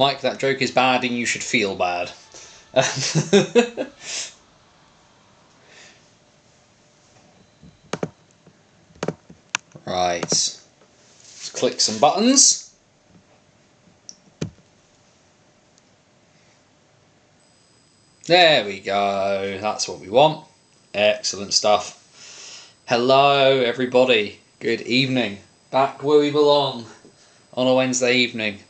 Mike, that joke is bad and you should feel bad. Right. Let's click some buttons. There we go. That's what we want. Excellent stuff. Hello, everybody. Good evening. Back where we belong on a Wednesday evening.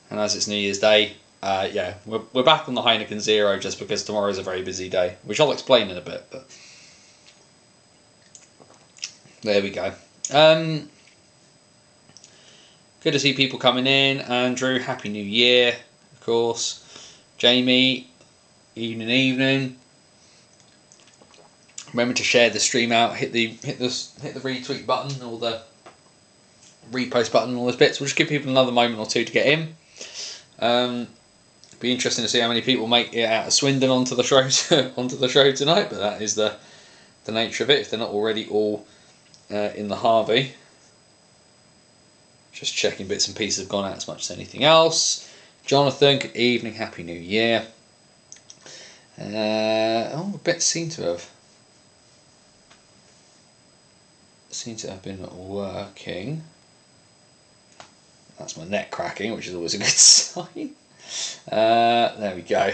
And as it's New Year's Day, yeah, we're back on the Heineken Zero just because tomorrow's a very busy day, which I'll explain in a bit. But there we go. Good to see people coming in. Andrew, Happy New Year, of course. Jamie, evening. Remember to share the stream out. Hit the retweet button or the repost button and all those bits. We'll just give people another moment or two to get in. Be interesting to see how many people make it out of Swindon onto the show tonight. But that is the nature of it. If they're not already all in the Harvey. Just checking bits and pieces have gone out as much as anything else. Jonathan, good evening, Happy New Year. The bits seem to have been working. That's my neck cracking, which is always a good sign. There we go.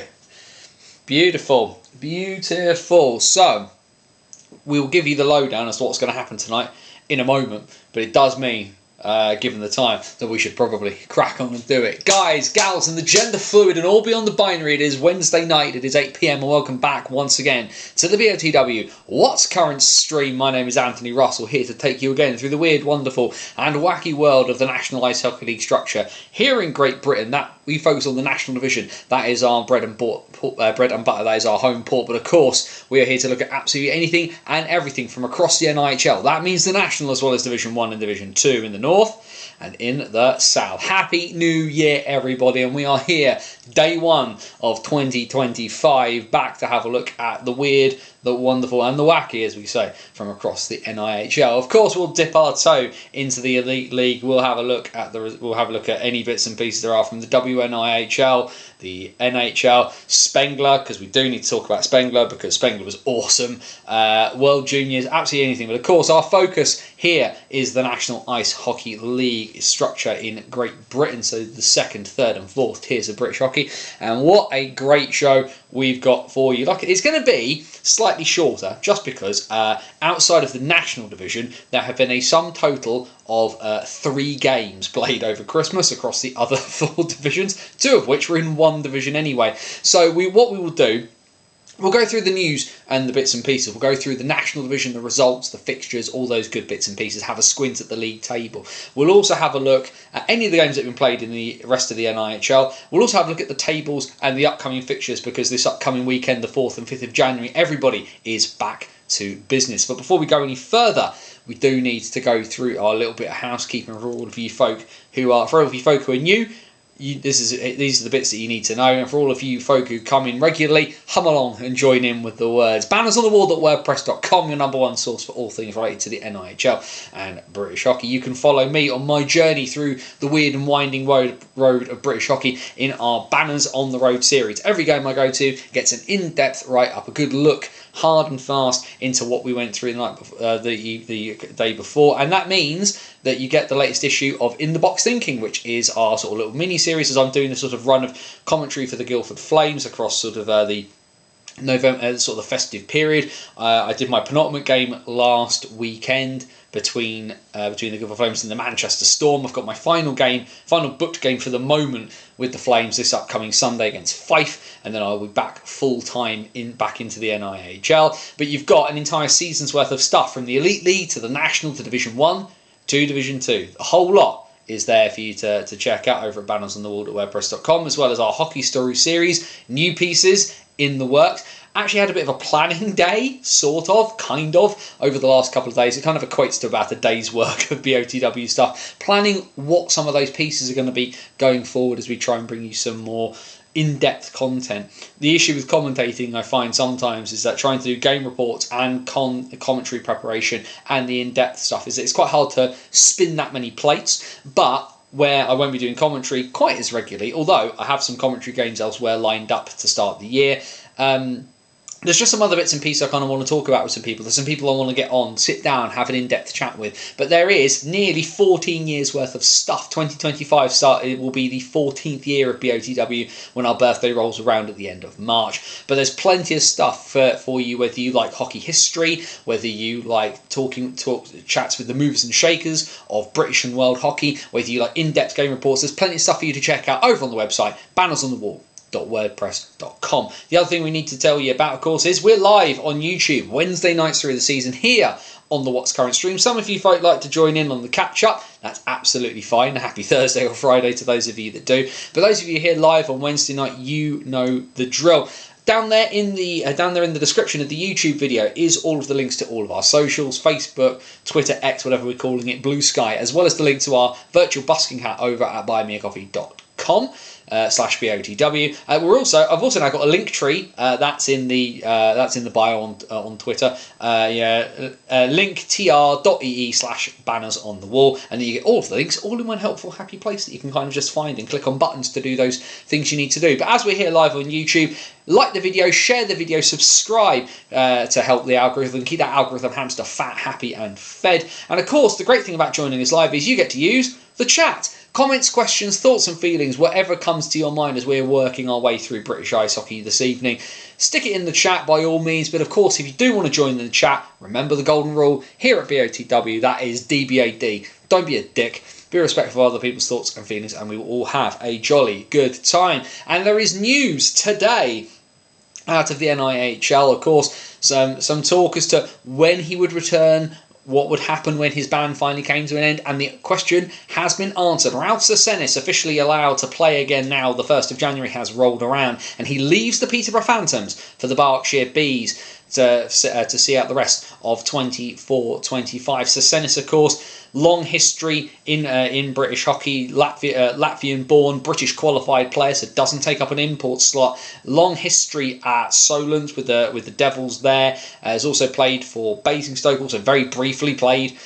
Beautiful, beautiful. So we will give you the lowdown as to what's going to happen tonight in a moment, but it does mean, given the time, that we should probably crack on and do it. Guys, gals, and the gender fluid and all beyond the binary, it is Wednesday night, it is 8 PM, and welcome back once again to the BOTW What's Current stream. My name is Anthony Russell, here to take you again through the weird, wonderful and wacky world of the National Ice Hockey League structure here in Great Britain. That we focus on the National Division. That is our bread and butter, that is our home port. But of course, we are here to look at absolutely anything and everything from across the NIHL. That means the National as well as Division 1 and Division 2 in the north and in the south. Happy New Year, everybody, and we are here, day one of 2025, back to have a look at the weird, the wonderful and the wacky, as we say, from across the NIHL. Of course, we'll dip our toe into the Elite League. We'll have a look at any bits and pieces there are from the WNIHL, the NHL, Spengler, because we do need to talk about Spengler because Spengler was awesome. World Juniors, absolutely anything. But of course, our focus here is the National Ice Hockey League structure in Great Britain. So the second, third and fourth tiers of British hockey. And what a great show we've got for you. Like, it's going to be slightly shorter just because outside of the National Division there have been a sum total of 3 games played over Christmas across the other 4 divisions, 2 of which were in one division anyway. So what we will do, we'll go through the news and the bits and pieces. We'll go through the National Division, the results, the fixtures, all those good bits and pieces, have a squint at the league table. We'll also have a look at any of the games that have been played in the rest of the NIHL. We'll also have a look at the tables and the upcoming fixtures because this upcoming weekend, the 4th and 5th of January, everybody is back to business. But before we go any further, we do need to go through our little bit of housekeeping for all of you folk who are new. These are the bits that you need to know, and for all of you folk who come in regularly, hum along and join in with the words. Bannersonthewall.wordpress.com, your #1 source for all things related to the NIHL and British hockey. You can follow me on my journey through the weird and winding road of British hockey in our Banners on the Road series. Every game I go to gets an in-depth write-up, a good look, hard and fast, into what we went through the day before, and that means that you get the latest issue of In the Box Thinking, which is our sort of little mini-series as I'm doing this sort of run of commentary for the Guildford Flames across sort of the November, sort of the festive period. I did my penultimate game last weekend between the Guildford Flames and the Manchester Storm. I've got my final booked game for the moment with the Flames this upcoming Sunday against Fife, and then I'll be back full time back into the NIHL. But you've got an entire season's worth of stuff from the Elite League to the National to Division 1 to Division 2. A whole lot is there for you to check out over at bannersonthewall.wordpress.com, as well as our Hockey Story series, new pieces in the works. Actually had a bit of a planning day, kind of, over the last couple of days. It kind of equates to about a day's work of BOTW stuff. Planning what some of those pieces are going to be going forward as we try and bring you some more in-depth content. The issue with commentating, I find sometimes, is that trying to do game reports and commentary preparation and the in-depth stuff, is that it's quite hard to spin that many plates, but where I won't be doing commentary quite as regularly, although I have some commentary games elsewhere lined up to start the year. There's just some other bits and pieces I kind of want to talk about with some people. There's some people I want to get on, sit down, have an in-depth chat with. But there is nearly 14 years worth of stuff. 2025 it will be the 14th year of BOTW when our birthday rolls around at the end of March. But there's plenty of stuff for you, whether you like hockey history, whether you like chats with the movers and shakers of British and world hockey, whether you like in-depth game reports. There's plenty of stuff for you to check out over on the website, bannersonthewall.wordpress.com. The other thing we need to tell you about, of course, is we're live on YouTube Wednesday nights through the season here on the What's Current stream. Some of you folk like to join in on the catch-up. That's absolutely fine. A happy Thursday or Friday to those of you that do. But those of you here live on Wednesday night, you know the drill. Down there in the description of the YouTube video is all of the links to all of our socials, Facebook, Twitter, X, whatever we're calling it, Blue Sky, as well as the link to our virtual busking hat over at buymeacoffee.com. /BOTW. I've also now got a link tree that's in the bio on Twitter. linktr.ee/bannersonthewall, and then you get all of the links all in one helpful, happy place that you can kind of just find and click on buttons to do those things you need to do. But as we're here live on YouTube, like the video, share the video, subscribe to help the algorithm, keep that algorithm hamster fat, happy and fed. And of course, the great thing about joining us live is you get to use the chat. Comments, questions, thoughts and feelings, whatever comes to your mind as we're working our way through British ice hockey this evening. Stick it in the chat by all means, but of course if you do want to join the chat, remember the golden rule here at BOTW, that is DBAD. Don't be a dick. Be respectful of other people's thoughts and feelings, and we will all have a jolly good time. And there is news today out of the NIHL, of course, some talk as to when he would return, what would happen when his ban finally came to an end, and the question has been answered. Ralph Sesenis officially allowed to play again now. The 1st of January has rolled around, and he leaves the Peterborough Phantoms for the Berkshire Bees to see out the rest of 24-25. Sesenis, of course, long history in British hockey, Latvian-born, British qualified player, so doesn't take up an import slot. Long history at Solent with the Devils there. Has also played for Basingstoke, also very briefly played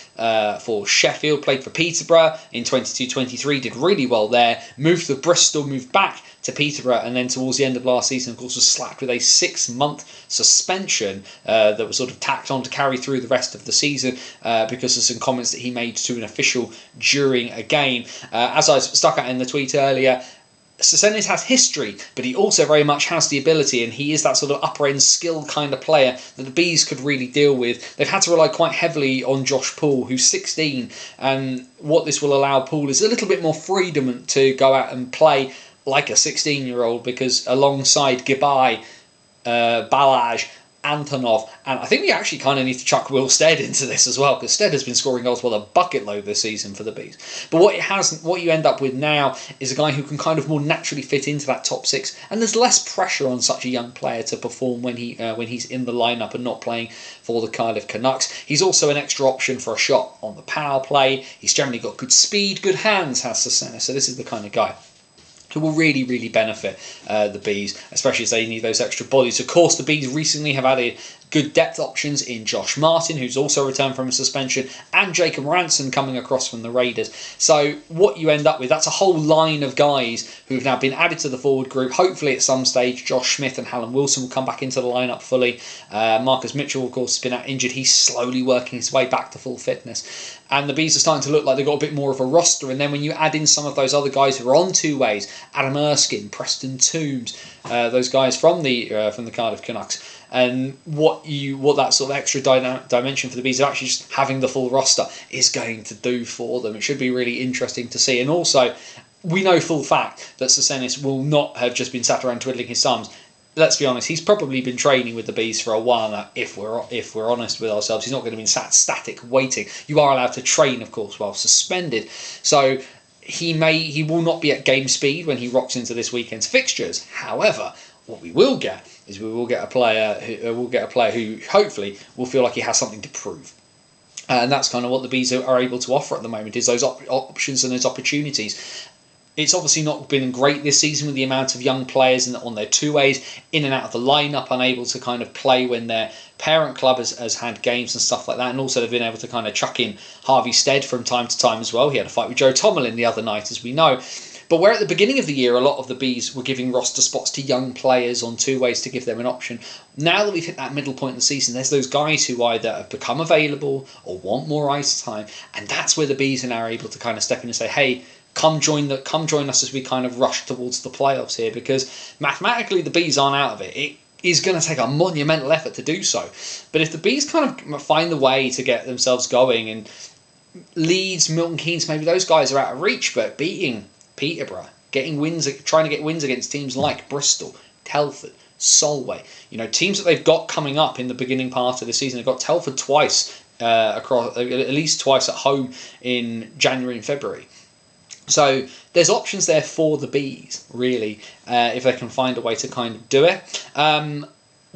for Sheffield, played for Peterborough in 22-23, did really well there. Moved to Bristol, moved back to Peterborough, and then towards the end of last season, of course, was slapped with a 6-month suspension that was sort of tacked on to carry through the rest of the season because of some comments that he made to an official during a game. As I stuck out in the tweet earlier, Sesenis has history, but he also very much has the ability, and he is that sort of upper-end skill kind of player that the Bees could really deal with. They've had to rely quite heavily on Josh Poole, who's 16, and what this will allow Poole is a little bit more freedom to go out and play like a 16-year-old, because alongside Gibai, Balaj, Antonov, and I think we actually kind of need to chuck Will Stead into this as well, because Stead has been scoring goals by the bucket load this season for the Bees. But what you end up with now is a guy who can kind of more naturally fit into that top 6, and there's less pressure on such a young player to perform when he's in the lineup and not playing for the Cardiff Canucks. He's also an extra option for a shot on the power play. He's generally got good speed, good hands, has Sesenis, so this is the kind of guy who will really, really benefit the Bees, especially as they need those extra bodies. Of course, the Bees recently have added good depth options in Josh Martin, who's also returned from a suspension, and Jacob Ranson coming across from the Raiders. So what you end up with, that's a whole line of guys who've now been added to the forward group. Hopefully at some stage, Josh Smith and Hallam Wilson will come back into the lineup fully. Marcus Mitchell, of course, has been out injured. He's slowly working his way back to full fitness. And the Bees are starting to look like they've got a bit more of a roster. And then when you add in some of those other guys who are on two ways, Adam Erskine, Preston Toombs, those guys from the Cardiff Canucks, and what that sort of extra dimension for the Bees of actually just having the full roster is going to do for them. It should be really interesting to see. And also, we know full fact that Sesenis will not have just been sat around twiddling his thumbs. Let's be honest, he's probably been training with the Bees for a while now, if we're honest with ourselves. He's not going to be sat static waiting. You are allowed to train, of course, while suspended. So he will not be at game speed when he rocks into this weekend's fixtures. However, what we will get is a player who hopefully will feel like he has something to prove. And that's kind of what the Bees are able to offer at the moment, is those options and those opportunities. It's obviously not been great this season with the amount of young players on their two-ways, in and out of the lineup, unable to kind of play when their parent club has had games and stuff like that. And also they've been able to kind of chuck in Harvey Stead from time to time as well. He had a fight with Joe Tomlin the other night, as we know. But where at the beginning of the year, a lot of the Bees were giving roster spots to young players on two-ways to give them an option. Now that we've hit that middle point in the season, there's those guys who either have become available or want more ice time. And that's where the Bees are now able to kind of step in and say, hey, come join us as we kind of rush towards the playoffs here, because mathematically the Bees aren't out of it. It is going to take a monumental effort to do so. But if the Bees kind of find the way to get themselves going, and Leeds, Milton Keynes, maybe those guys are out of reach, but beating Peterborough, getting wins, trying to get wins against teams like Bristol, Telford, Solway, teams that they've got coming up in the beginning part of the season. They've got Telford twice, across at least twice at home in January and February. So there's options there for the Bees, really, if they can find a way to kind of do it.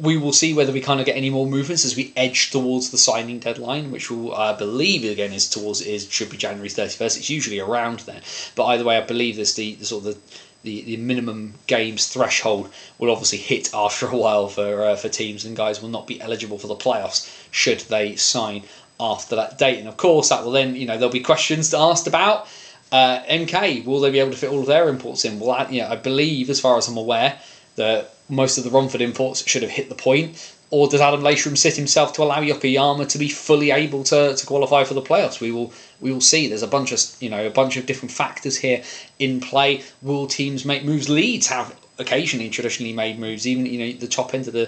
We will see whether we kind of get any more movements as we edge towards the signing deadline, which will, I believe, again, should be January 31st. It's usually around there. But either way, I believe there's the minimum games threshold will obviously hit after a while for teams, and guys will not be eligible for the playoffs should they sign after that date. And of course, that will then, there'll be questions asked about MK. Will they be able to fit all of their imports in? Well, I believe, as far as I'm aware, that most of the Romford imports should have hit the point. Or does Adam Layshram sit himself to allow Yokoyama to be fully able to qualify for the playoffs? We will see. There's a bunch of different factors here in play. Will teams make moves? Leeds have occasionally traditionally made moves. Even the top end of the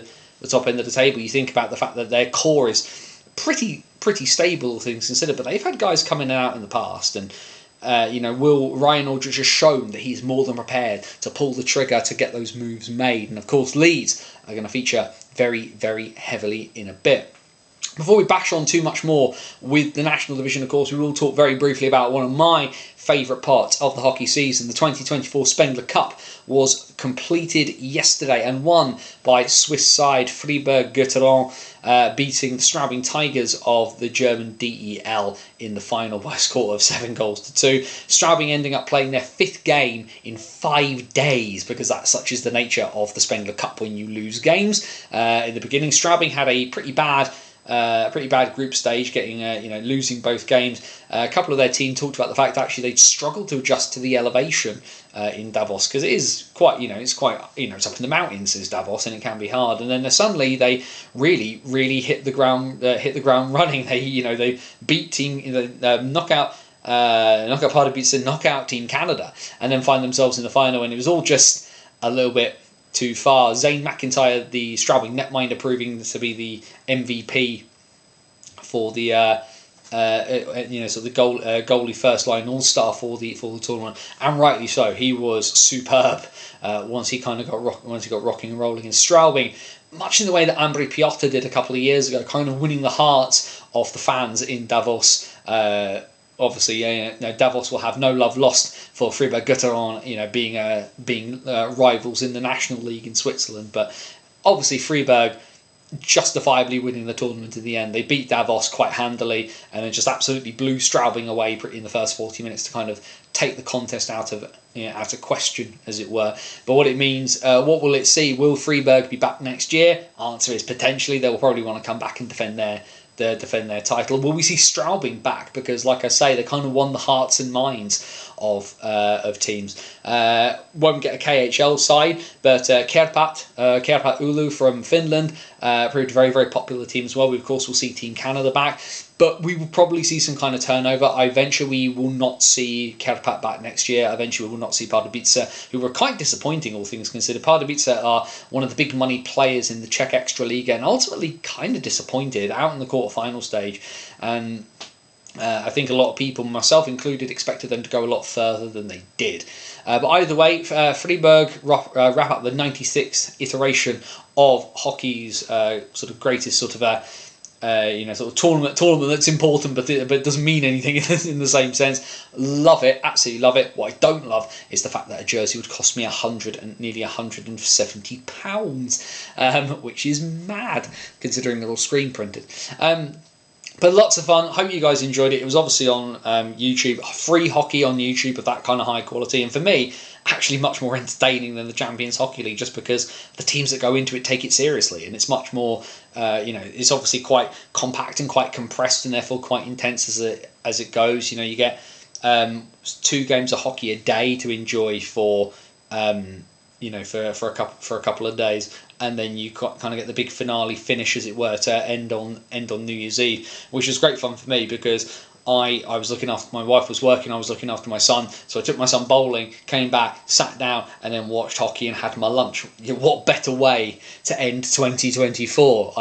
table. You think about the fact that their core is pretty stable, all things considered. But they've had guys come in and out in the past, and will Ryan Aldridge has shown that he's more than prepared to pull the trigger to get those moves made. And of course, Leeds are going to feature very, very heavily in a bit. Before we bash on too much more with the National Division, of course, we will talk very briefly about one of my favourite parts of the hockey season. The 2024 Spengler Cup was completed yesterday and won by Swiss side Freiburg-Gotteron, beating the Straubing Tigers of the German DEL in the final by a score of 7-2. Straubing ending up playing their 5th game in 5 days, because such is the nature of the Spengler Cup when you lose games. In the beginning, Straubing had a pretty bad group stage, getting losing both games. A couple of their team talked about the fact that actually they'd struggled to adjust to the elevation in Davos, because it is quite it's up in the mountains, is Davos, and it can be hard. And then suddenly they really hit the ground running. They beat knockout Party beats the knockout Team Canada, and then find themselves in the final, and it was all just a little bit too far. Zane McIntyre, the Straubing netminder, proving to be the MVP for the goalie first line all-star for the tournament, and rightly so. He was superb once he got rocking and rolling. And Straubing, much in the way that Ambry Piotr did a couple of years ago, kind of winning the hearts of the fans in Davos. Obviously, Davos will have no love lost for Freiburg-Gotteron, being rivals in the National League in Switzerland. But obviously, Freiburg justifiably winning the tournament in the end. They beat Davos quite handily, and then just absolutely blew Straubing away in the first 40 minutes to kind of take the contest out of question, as it were. But what it means, what will it see? Will Freiburg be back next year? Answer is potentially. They will probably want to come back and defend their title. Will we see Straubing back? Because, like I say, they kind of won the hearts and minds of teams. Won't get a KHL side, but Kärpät Oulu from Finland proved a very, very popular team as well. We, of course, will see Team Canada back, but we will probably see some kind of turnover. I venture we will not see Kärpät back next year. I venture we will not see Pardubice, who were quite disappointing, all things considered. Pardubice are one of the big money players in the Czech Extraliga, and ultimately kind of disappointed out in the quarter-final stage. And I think a lot of people, myself included, expected them to go a lot further than they did. But either way, Freiburg wrap up the 96th iteration of hockey's sort of greatest sort of tournament that's important, but it doesn't mean anything in the same sense. Love it, absolutely love it. What I don't love is the fact that a jersey would cost me nearly £170, which is mad considering they're all screen printed. But lots of fun. Hope you guys enjoyed it. It was obviously on YouTube, free hockey on YouTube of that kind of high quality. And for me, actually much more entertaining than the Champions Hockey League, just because the teams that go into it take it seriously. And it's much more, it's obviously quite compact and quite compressed, and therefore quite intense as it goes. You get 2 games of hockey a day to enjoy for for a couple of days, and then you kind of get the big finale finish, as it were, to end on New Year's Eve, which was great fun for me because I was looking after, my wife was working, I was looking after my son, so I took my son bowling, came back, sat down, and then watched hockey and had my lunch. What better way to end 2024,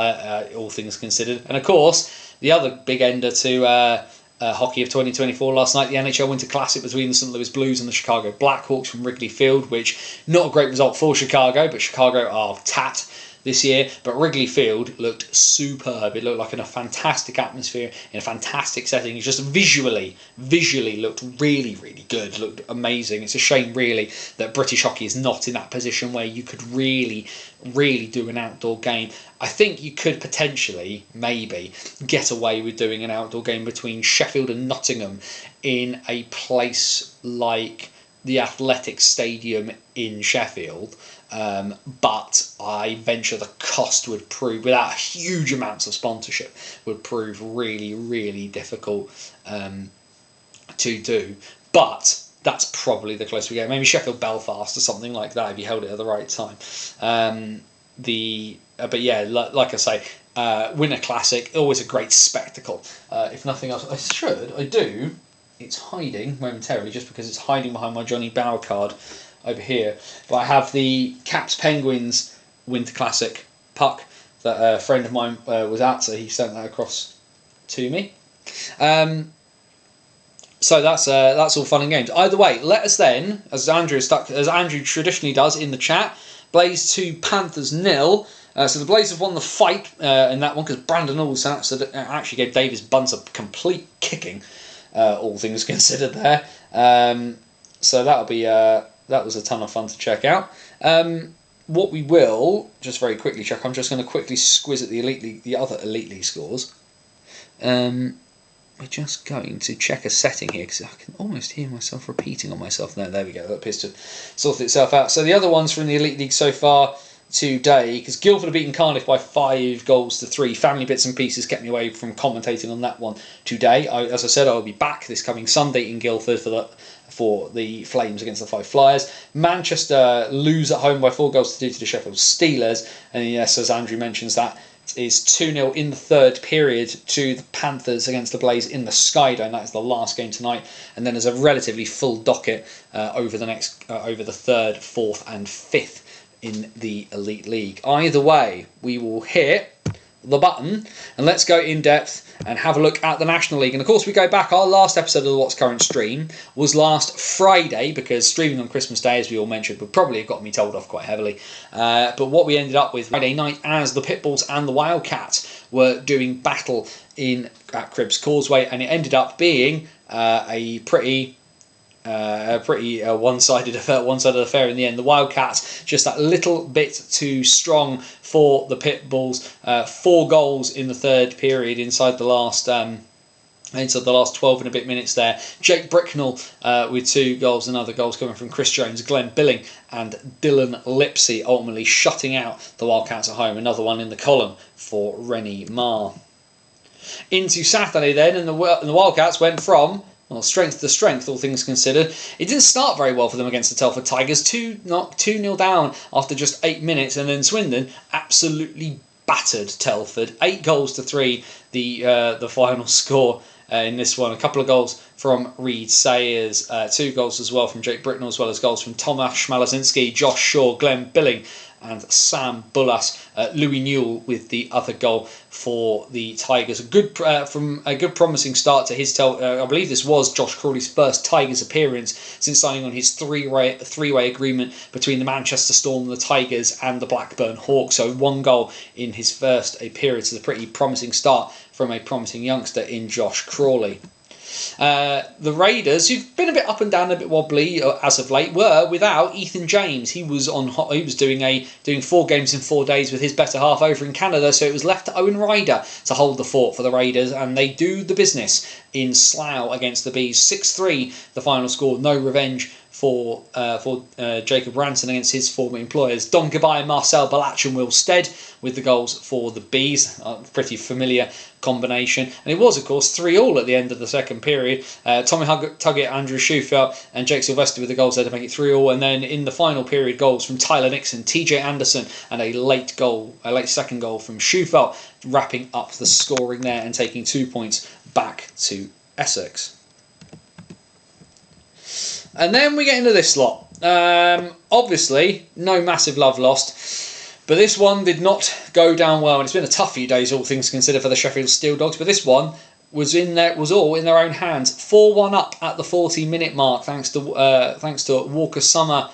all things considered. And of course, the other big ender to hockey of 2024 last night, the NHL Winter Classic between the St. Louis Blues and the Chicago Blackhawks from Wrigley Field, which not a great result for Chicago, but Chicago are tat this year. But Wrigley Field looked superb. It looked like in a fantastic atmosphere, in a fantastic setting. It just visually looked really, really good. Looked amazing. It's a shame, really, that British hockey is not in that position where you could really do an outdoor game. I think you could potentially, maybe, get away with doing an outdoor game between Sheffield and Nottingham in a place like the Athletic Stadium in Sheffield. But I venture the cost would prove, without huge amounts of sponsorship, would prove really, really difficult to do. But that's probably the closest we get. Maybe Sheffield Belfast or something like that if you held it at the right time. But yeah, like I say, Winter Classic, always a great spectacle. If nothing else, it's hiding momentarily just because it's hiding behind my Johnny Bower card over here. But I have the Caps Penguins Winter Classic puck that a friend of mine was at, so he sent that across to me. So that's all fun and games. Either way, let us then, as Andrew traditionally does in the chat, Blaze 2, Panthers 0. So the Blaze have won the fight in that one because Brandon Olsen actually gave Davis Bunce a complete kicking, all things considered there. So that was a ton of fun to check out. What we will just very quickly check. I'm just going to quickly squiz at the other Elite League scores. We're just going to check a setting here because I can almost hear myself repeating on myself. No, there we go. That appears to sort itself out. So the other ones from the Elite League so far today, because Guildford have beaten Cardiff by 5-3. Family bits and pieces kept me away from commentating on that one today. As I said, I will be back this coming Sunday in Guildford for the Flames against the Five Flyers. Manchester lose at home by 4-2 to the Sheffield Steelers. And yes, as Andrew mentions, that is 2-0 in the third period to the Panthers against the Blaze in the Sky Dome. That is the last game tonight. And then there's a relatively full docket over the third, fourth and fifth in the Elite League. Either way, we will hit the button and let's go in depth and have a look at the National League. And of course we go back, our last episode of the What's Current stream was last Friday, because streaming on Christmas Day, as we all mentioned, would probably have got me told off quite heavily. But what we ended up with Friday night, as the Pitbulls and the Wildcats were doing battle at Cribbs Causeway, and it ended up being a pretty one-sided affair in the end. The Wildcats just that little bit too strong for the Pitbulls. 4 goals in the third period inside the last 12 and a bit minutes there. Jake Bricknell with 2 goals, and other goals coming from Chris Jones, Glenn Billing and Dylan Lipsey, ultimately shutting out the Wildcats at home. Another one in the column for Rennie Marr. Into Saturday then, and the Wildcats went from strength to strength, all things considered. It didn't start very well for them against the Telford Tigers. 2-0 down after just 8 minutes, and then Swindon absolutely battered Telford. 8-3, the final score in this one. A couple of goals from Reed Sayers, 2 goals as well from Jake Bricknell, as well as goals from Tomasz Malazinski, Josh Shaw, Glenn Billing and Sam Bullas. Louis Newell with the other goal for the Tigers. From a good promising start to his I believe this was Josh Crawley's first Tigers appearance since signing on his three-way agreement between the Manchester Storm, the Tigers and the Blackburn Hawks. So 1 goal in his first appearance is a pretty promising start from a promising youngster in Josh Crawley. The Raiders, who've been a bit up and down, a bit wobbly as of late, were without Ethan James. He was doing 4 games in 4 days with his better half over in Canada, so it was left to Owen Ryder to hold the fort for the Raiders, and they do the business in Slough against the Bees. 6-3 the final score. No revenge for Jacob Ranson against his former employers. Dom Gabai, Marcel Balach and Will Stead with the goals for the Bees. Pretty familiar combination. And it was, of course, 3-3 at the end of the second period. Tommy Tuggett, Andrew Schufelt and Jake Sylvester with the goals there to make it 3-3. And then in the final period, goals from Tyler Nixon, TJ Anderson and a late second goal from Schufelt, wrapping up the scoring there and taking 2 points back to Essex. And then we get into this lot. Obviously, no massive love lost. But this one did not go down well. And it's been a tough few days, all things considered, for the Sheffield Steel Dogs. But this one was all in their own hands. 4-1 up at the 40-minute mark, thanks to Walker Summer,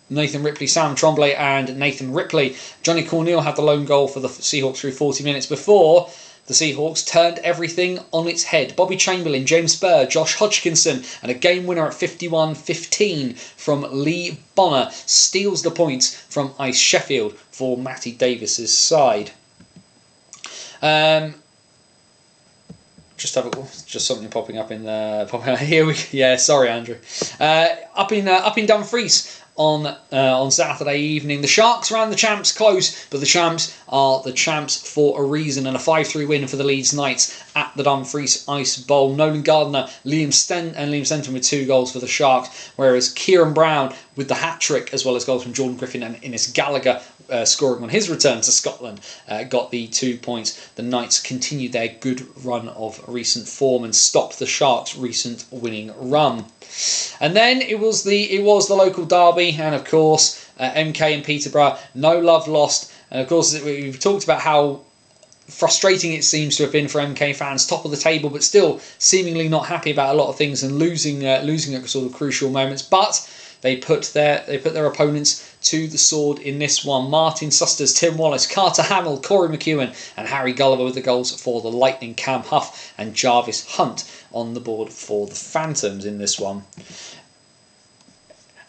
Nathan Ripley, Sam Tremblay and Nathan Ripley. Johnny Cornell had the lone goal for the Seahawks through 40 minutes before the Seahawks turned everything on its head. Bobby Chamberlain, James Spurr, Josh Hodgkinson and a game winner at 51-15 from Lee Bonner steals the points from Ice Sheffield for Matty Davis's side. Just something popping up in here. Sorry, Andrew. Up in Dumfries on Saturday evening, the Sharks ran the champs close, but the champs are the champs for a reason, and a 5-3 win for the Leeds Knights at the Dumfries Ice Bowl. Nolan Gardner, Liam Stenton with 2 goals for the Sharks, whereas Kieran Brown with the hat-trick, as well as goals from Jordan Griffin and Innes Gallagher scoring on his return to Scotland, got the 2 points. The Knights continued their good run of recent form and stopped the Sharks' recent winning run. And then it was the local derby, and of course MK and Peterborough, no love lost. And of course we've talked about how frustrating it seems to have been for MK fans, top of the table, but still seemingly not happy about a lot of things and losing at sort of crucial moments. But they put their opponents to the sword in this one. Martin Susters, Tim Wallace, Carter Hamill, Corey McEwen and Harry Gulliver with the goals for the Lightning. Cam Huff and Jarvis Hunt on the board for the Phantoms in this one.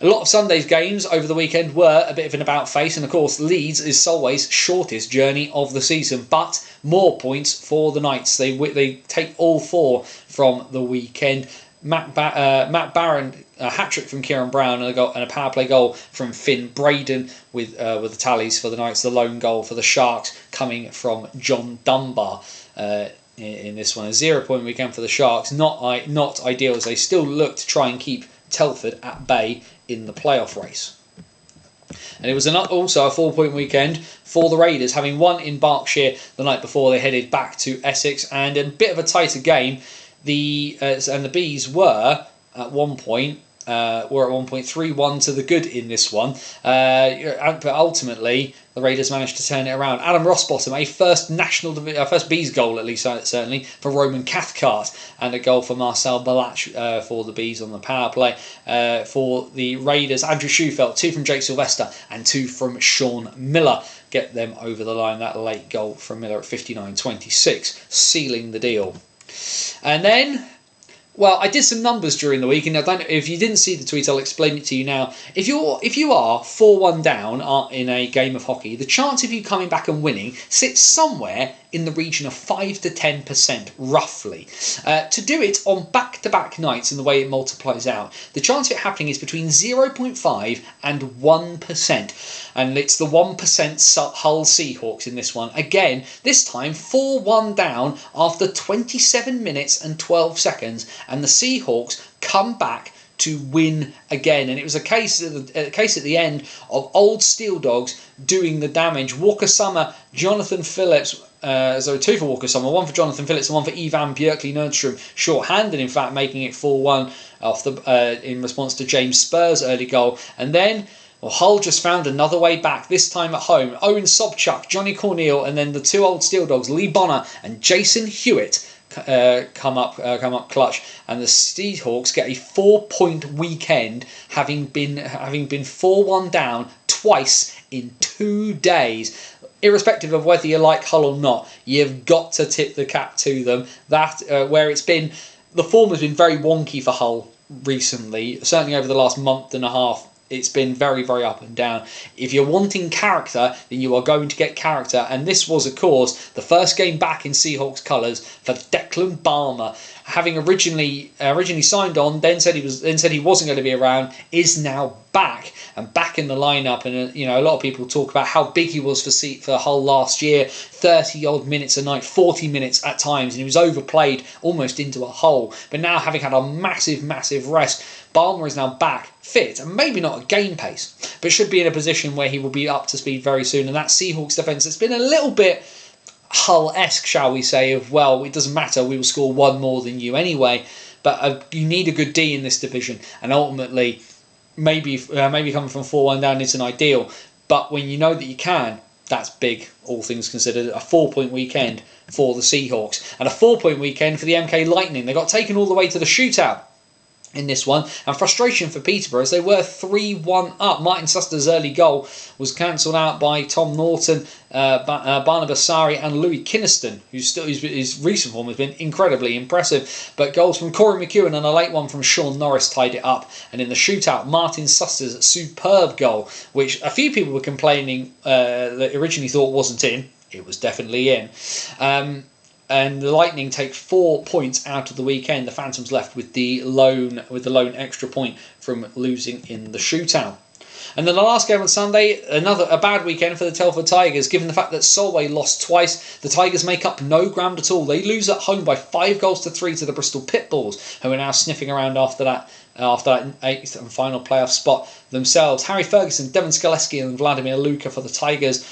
A lot of Sunday's games over the weekend were a bit of an about-face, and of course Leeds is Solway's shortest journey of the season, but more points for the Knights. They take all 4 from the weekend. Matt Barron, a hat-trick from Kieran Brown and a power play goal from Finn Braden with the tallies for the Knights. The lone goal for the Sharks coming from John Dunbar in this one. A 0-point weekend for the Sharks. Not ideal, as they still look to try and keep Telford at bay in the playoff race. And it was also a 4-point weekend for the Raiders, having won in Berkshire the night before they headed back to Essex, and a bit of a tighter game. The Bees were at one point 3-1 to the good in this one, but ultimately the Raiders managed to turn it around. Adam Rossbottom, a first Bees goal at least certainly for Roman Cathcart, and a goal for Marcel Balach for the Bees on the power play. For the Raiders, Andrew Schufelt, 2 from Jake Sylvester and 2 from Sean Miller get them over the line. That late goal from Miller at 59-26, sealing the deal. And then, well, I did some numbers during the week, and I don't know if you didn't see the tweet, I'll explain it to you now. If you are 4-1 down in a game of hockey, the chance of you coming back and winning sits somewhere in the region of 5 to 10%, roughly. To do it on back-to-back nights in the way it multiplies out, the chance of it happening is between 0.5 and 1%. And it's the 1% Hull Seahawks in this one. Again, this time 4-1 down after 27 minutes and 12 seconds, and the Seahawks come back to win again. And it was a case at the end of old Steel Dogs doing the damage. Walker Summer, Jonathan Phillips, 2 for Walker Summer, 1 for Jonathan Phillips and 1 for Ivan Björkley-Nordstrom, short-handed in fact, making it 4-1 in response to James Spurr's early goal. And then Hull just found another way back, this time at home. Owen Sobchuk, Johnny Cornell, and then the 2 old Steel Dogs, Lee Bonner and Jason Hewitt, come up clutch, and the Seahawks get a 4-point weekend, having been 4-1 down twice in 2 days. Irrespective of whether you like Hull or not, you've got to tip the cap to them. That where it's been the form has been very wonky for Hull recently, certainly over the last month and a half. It's been very, very up and down. If you're wanting character, then you are going to get character. And this was, of course, the first game back in Seahawks colours for Declan Balmer, having originally signed on, then said he wasn't going to be around, is now back and back in the lineup. And you know, a lot of people talk about how big he was for Hull last year, 30 odd minutes a night, 40 minutes at times, and he was overplayed almost into a hole. But now, having had a massive rest, Balmer is now back fit, and maybe not at game pace, but should be in a position where he will be up to speed very soon. And that Seahawks defence has been a little bit Hull-esque, shall we say, of, well, it doesn't matter, we will score one more than you anyway. But you need a good D in this division, and ultimately, maybe coming from 4-1 down isn't ideal, but when you know that you can, that's big, all things considered. A 4-point weekend for the Seahawks, and a 4-point weekend for the MK Lightning. They got taken all the way to the shootout in this one, and frustration for Peterborough as they were 3-1 up. Martin Suster's early goal was cancelled out by Tom Norton, Barnabas Sari and Louis Kinniston, his recent form has been incredibly impressive. But goals from Corey McEwen and a late one from Sean Norris tied it up. And in the shootout, Martin Suster's superb goal, which a few people were complaining that originally thought wasn't in, it was definitely in. And the Lightning take 4 points out of the weekend. The Phantoms left with the lone extra point from losing in the shootout. And then the last game on Sunday, a bad weekend for the Telford Tigers. Given the fact that Solway lost twice, the Tigers make up no ground at all. They lose at home by 5-3 to the Bristol Pitbulls, who are now sniffing around after that 8th and final playoff spot themselves. Harry Ferguson, Devon Skaleski and Vladimir Luka for the Tigers.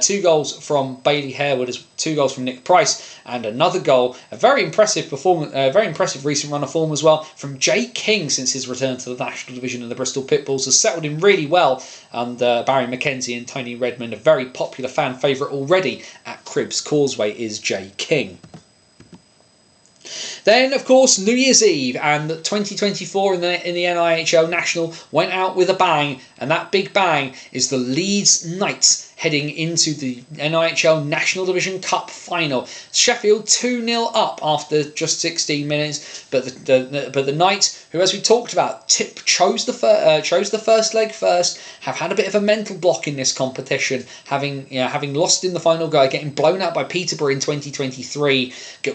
2 goals from Bailey Harewood, 2 goals from Nick Price, and another goal. A very impressive performance, a very impressive recent run of form as well from Jay King since his return to the National Division. And the Bristol Pitbulls has settled in really well under Barry McKenzie and Tony Redmond. A very popular fan favourite already at Cribbs Causeway is Jay King. Then, of course, New Year's Eve, and 2024 in the NIHL National went out with a bang, and that big bang is the Leeds Knights heading into the NIHL National Division Cup final. Sheffield 2-0 up after just 16 minutes, but the Knights, who, as we talked about, chose the first leg first, have had a bit of a mental block in this competition, having lost in the final go, getting blown out by Peterborough in 2023,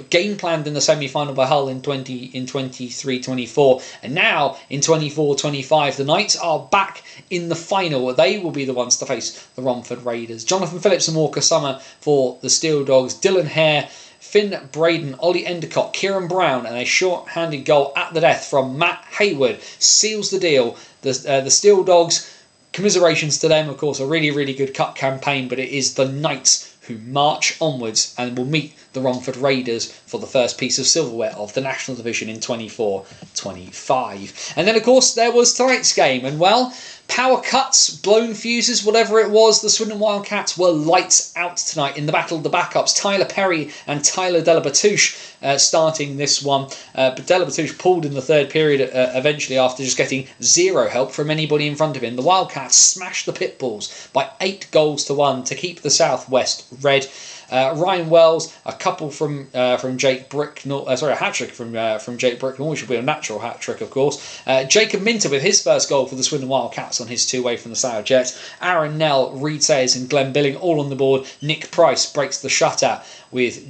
game planned in the semi-final by Hull in 23-24, and now in 24-25 the Knights are back in the final. They will be the ones to face the Romford Raiders. Jonathan Phillips and Walker Summer for the Steel Dogs, Dylan Hare, Finn Braden, Ollie Endicott, Kieran Brown, and a short-handed goal at the death from Matt Hayward seals the deal. The Steel Dogs, commiserations to them, of course, a really good cup campaign, but it is the Knights who march onwards and will meet the Romford Raiders for the first piece of silverware of the National Division in 24-25. And then, of course, there was tonight's game, and well, power cuts, blown fuses, whatever it was, the Swindon Wildcats were lights out tonight in the battle of the backups. Tyler Perry and Tyler Delabatouche starting this one, but Delabatouche pulled in the third period eventually after just getting zero help from anybody in front of him. The Wildcats smashed the Pitbulls by 8-1 to keep the South West red. Ryan Wells, a couple from Jake Bricknell, a hat-trick from Jake Bricknell, which will be a natural hat-trick, of course. Jacob Minter with his first goal for the Swindon Wildcats on his 2-way from the Slough Jets. Aaron Nell, Reed Sayers and Glenn Billing all on the board. Nick Price breaks the shutout with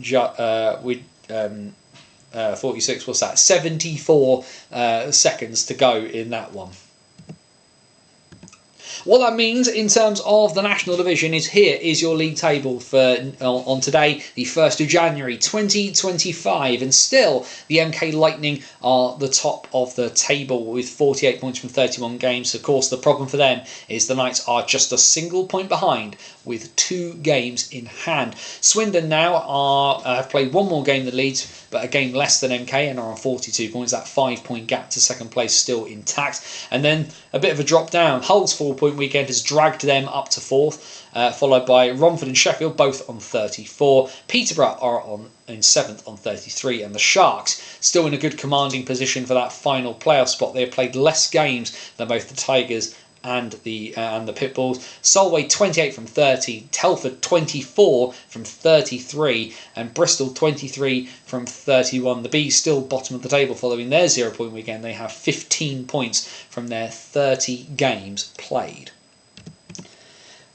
46, what's that, 74 seconds to go in that one. What that means in terms of the National Division is here is your league table for on today, the 1st of January 2025, and still the MK Lightning are the top of the table with 48 points from 31 games. Of course, the problem for them is the Knights are just a single point behind with 2 games in hand. Swindon now have played 1 more game than Leeds, but a game less than MK and are on 42 points. That 5-point gap to second place still intact. And then a bit of a drop down. Hull's 4-point weekend has dragged them up to 4th, followed by Romford and Sheffield, both on 34. Peterborough are in 7th on 33, and the Sharks still in a good commanding position for that final playoff spot. They have played less games than both the Tigers and the Pitbulls. Solway 28 from 30, Telford 24 from 33, and Bristol 23 from 31. The Bees still bottom of the table following their 0-point weekend. They have 15 points from their 30 games played.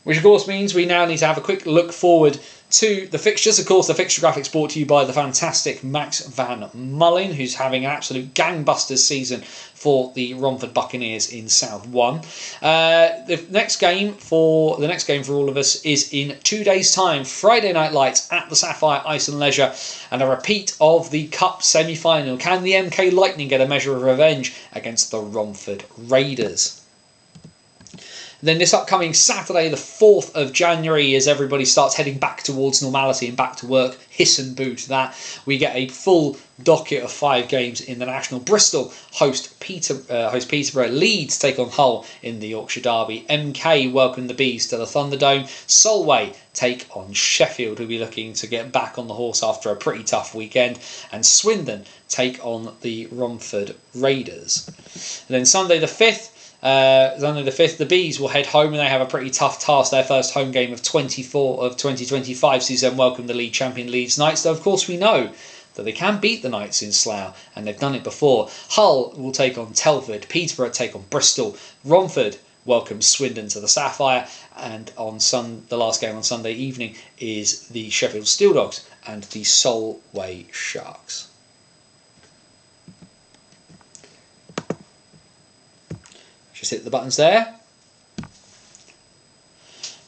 Which of course means we now need to have a quick look forward to the fixtures. Of course, the fixture graphics brought to you by the fantastic Max Van Mullen, who's having an absolute gangbusters season for the Romford Buccaneers in South 1. The next game for all of us is in 2 days' time, Friday Night Lights at the Sapphire Ice and Leisure, and a repeat of the Cup semi-final. Can the MK Lightning get a measure of revenge against the Romford Raiders? Then this upcoming Saturday, the 4th of January, as everybody starts heading back towards normality and back to work, hiss and boo to that, we get a full docket of 5 games in the National. Bristol host Peterborough, Leeds take on Hull in the Yorkshire Derby, MK welcome the Bees to the Thunderdome, Solway take on Sheffield, who'll be looking to get back on the horse after a pretty tough weekend, and Swindon take on the Romford Raiders. And then Sunday the 5th, the Bees will head home, and they have a pretty tough task. Their first home game of 2025 sees them welcome the league champion Leeds Knights, though of course we know that they can beat the Knights in Slough, and they've done it before. Hull will take on Telford, Peterborough take on Bristol, Romford welcome Swindon to the Sapphire, and on the last game on Sunday evening is the Sheffield Steeldogs and the Solway Sharks. Just hit the buttons there.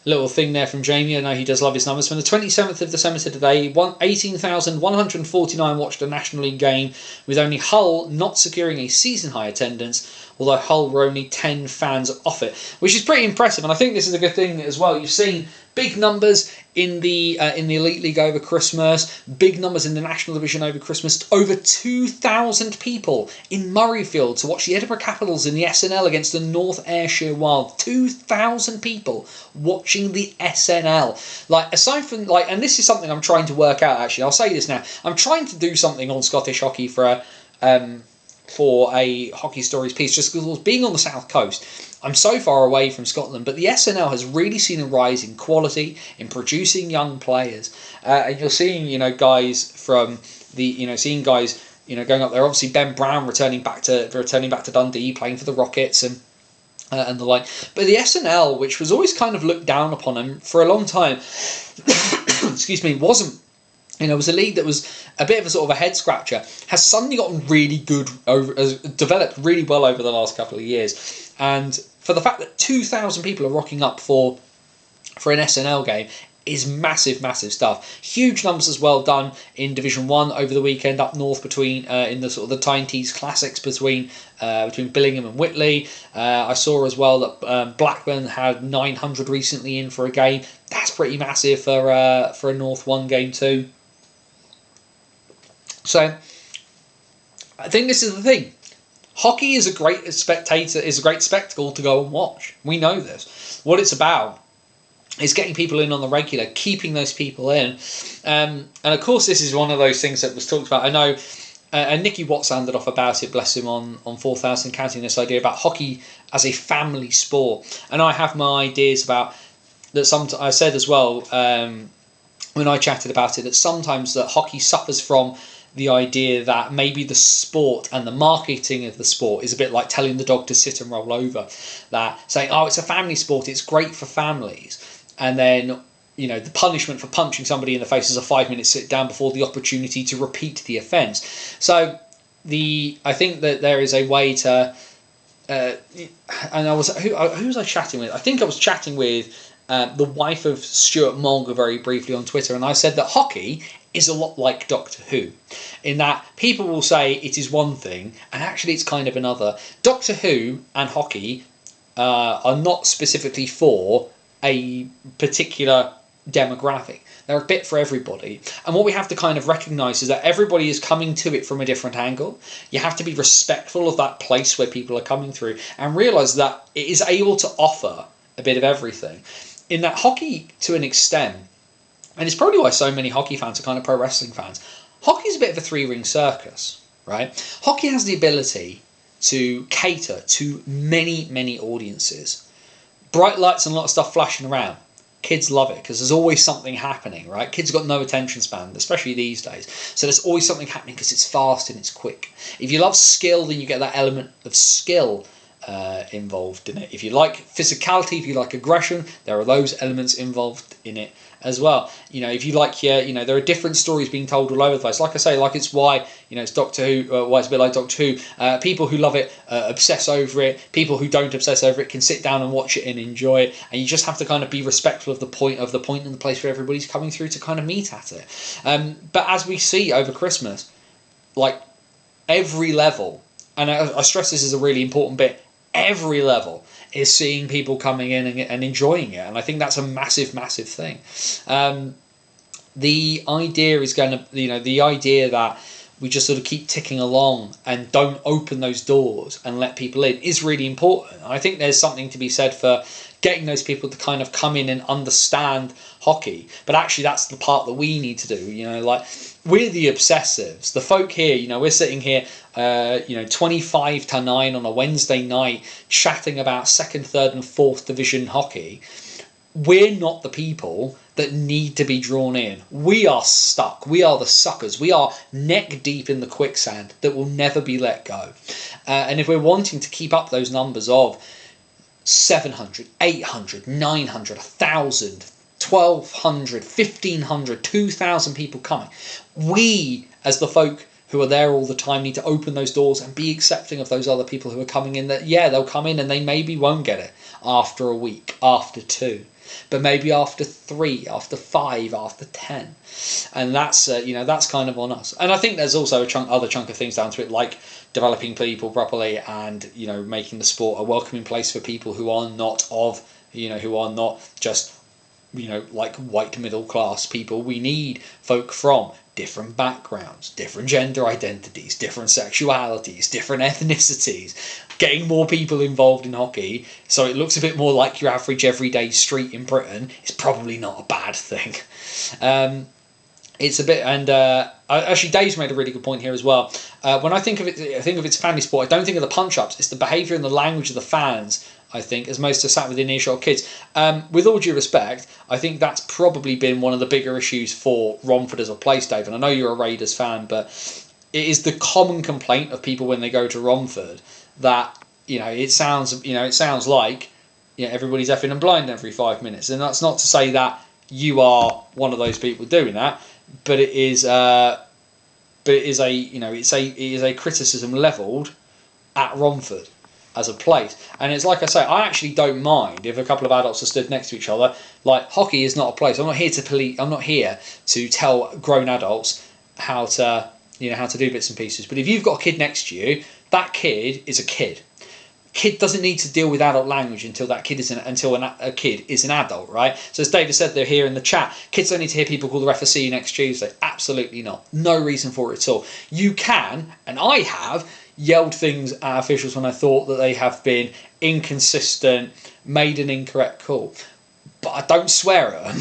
Little thing there from Jamie. I know he does love his numbers. From the 27th of December to today, 18,149 watched a National League game, with only Hull not securing a season-high attendance, although Hull were only 10 fans off it, which is pretty impressive. And I think this is a good thing as well. You've seen big numbers in the Elite League over Christmas, big numbers in the National Division over Christmas. Over 2,000 people in Murrayfield to watch the Edinburgh Capitals in the SNL against the North Ayrshire Wild. 2,000 people watching the SNL. Like, aside from, like, and this is something I'm trying to work out, actually. I'll say this now. I'm trying to do something on Scottish hockey for a Hockey Stories piece, just because being on the South Coast, I'm so far away from Scotland, but the SNL has really seen a rise in quality, in producing young players, and you're seeing, guys from the, seeing guys, going up there. Obviously, Ben Brown returning back to Dundee, playing for the Rockets and the like. But the SNL, which was always kind of looked down upon, and for a long time, excuse me, wasn't. It was a league that was a bit of a sort of a head scratcher, has suddenly gotten really good, developed really well over the last couple of years. And for the fact that 2,000 people are rocking up for an SNL game is massive, massive stuff. Huge numbers as well done in Division 1 over the weekend up north between in the sort of the Tyne-Tees Classics between Billingham and Whitley. I saw as well that Blackburn had 900 recently in for a game. That's pretty massive for a North 1 game too. So, I think this is the thing. Hockey is a great spectacle to go and watch. We know this. What it's about is getting people in on the regular, keeping those people in. And of course, this is one of those things that was talked about. I know, and Nicky Watt sounded off about it, bless him, on 4,000 Counting, this idea about hockey as a family sport. And I have my ideas about that. I said as well, when I chatted about it, that sometimes that hockey suffers from the idea that maybe the sport and the marketing of the sport is a bit like telling the dog to sit and roll over. That saying, oh, it's a family sport, it's great for families. And then, the punishment for punching somebody in the face is a 5-minute sit down before the opportunity to repeat the offence. So I think that there is a way to, and who was I chatting with? I think I was chatting with the wife of Stuart Mulger very briefly on Twitter, and I said that hockey is a lot like Doctor Who, in that people will say it is one thing, and actually it's kind of another. Doctor Who and hockey are not specifically for a particular demographic. They're a bit for everybody. And what we have to kind of recognise is that everybody is coming to it from a different angle. You have to be respectful of that place where people are coming through and realise that it is able to offer a bit of everything. In that hockey, to an extent, and it's probably why so many hockey fans are kind of pro wrestling fans, hockey is a bit of a 3-ring circus, right? Hockey has the ability to cater to many, many audiences. bright lights and a lot of stuff flashing around. Kids love it because there's always something happening, right? Kids have got no attention span, especially these days. So there's always something happening because it's fast and it's quick. If you love skill, then you get that element of skill involved in it. If you like physicality, if you like aggression, there are those elements involved in it as well. You know, if you like there are different stories being told all over the place. Like I say, like it's why, it's Doctor Who, why it's a bit like Doctor Who. People who love it obsess over it. People who don't obsess over it can sit down and watch it and enjoy it. And you just have to kind of be respectful of the point and the place where everybody's coming through to kind of meet at it. But as we see over Christmas, like every level, and I stress this is a really important bit, every level is seeing people coming in and enjoying it, and I think that's a massive thing. The idea is going to, the idea that we just sort of keep ticking along and don't open those doors and let people in is really important. I think there's something to be said for getting those people to kind of come in and understand hockey, but actually that's the part that we need to do. Like we're the obsessives, the folk here, we're sitting here 25 to 9 on a Wednesday night chatting about 2nd, 3rd and 4th division hockey. We're not the people that need to be drawn in. We are stuck. We are the suckers. We are neck deep in the quicksand that will never be let go. And if we're wanting to keep up those numbers of 700, 800, 900, 1,000, 1,200, 1,500, 2,000 people coming, we, as the folk who are there all the time, need to open those doors and be accepting of those other people who are coming in, that, they'll come in and they maybe won't get it after a week, after 2. But maybe after 3, after 5, after 10. And that's, that's kind of on us. And I think there's also other chunk of things down to it, like developing people properly and, making the sport a welcoming place for people who are not who are not just, like white middle class people. We need folk from different backgrounds, different gender identities, different sexualities, different ethnicities, getting more people involved in hockey so it looks a bit more like your average everyday street in Britain is probably not a bad thing. It's a bit, and actually Dave's made a really good point here as well. When I think of it, it's a family sport. I don't think of the punch-ups. It's the behaviour and the language of the fans, I think, as most are sat within earshot of kids. With all due respect, I think that's probably been one of the bigger issues for Romford as a place, Dave. And I know you're a Raiders fan, but it is the common complaint of people when they go to Romford that it sounds like everybody's effing and blind every 5 minutes. And that's not to say that you are one of those people doing that, but it is a criticism levelled at Romford as a place. And it's like I say, I actually don't mind if a couple of adults are stood next to each other. Like, hockey is not a place. I'm not here to tell grown adults how to do bits and pieces. But if you've got a kid next to you, that kid is a kid. Kid doesn't need to deal with adult language until a kid is an adult, right? So as David said, they're here in the chat. Kids don't need to hear people call the ref a see you next Tuesday. Absolutely not. No reason for it at all. You can, and I have, yelled things at officials when I thought that they have been inconsistent, made an incorrect call. But I don't swear at them.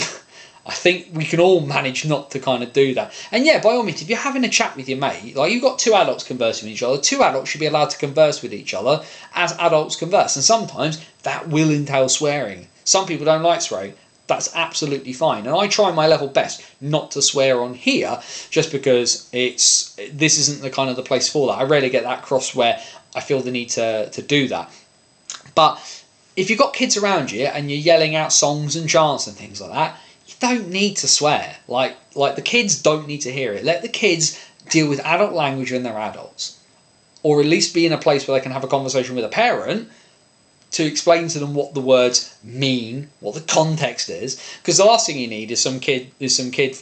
I think we can all manage not to kind of do that. And yeah, by all means, if you're having a chat with your mate, like you've got 2 adults conversing with each other, 2 adults should be allowed to converse with each other as adults converse. And sometimes that will entail swearing. Some people don't like swearing. That's absolutely fine. And I try my level best not to swear on here just because this isn't the kind of the place for that. I rarely get that cross where I feel the need to do that. But if you've got kids around you and you're yelling out songs and chants and things like that, you don't need to swear. Like the kids don't need to hear it. Let the kids deal with adult language when they're adults. Or at least be in a place where they can have a conversation with a parent to explain to them what the words mean, what the context is. Because the last thing you need is some kid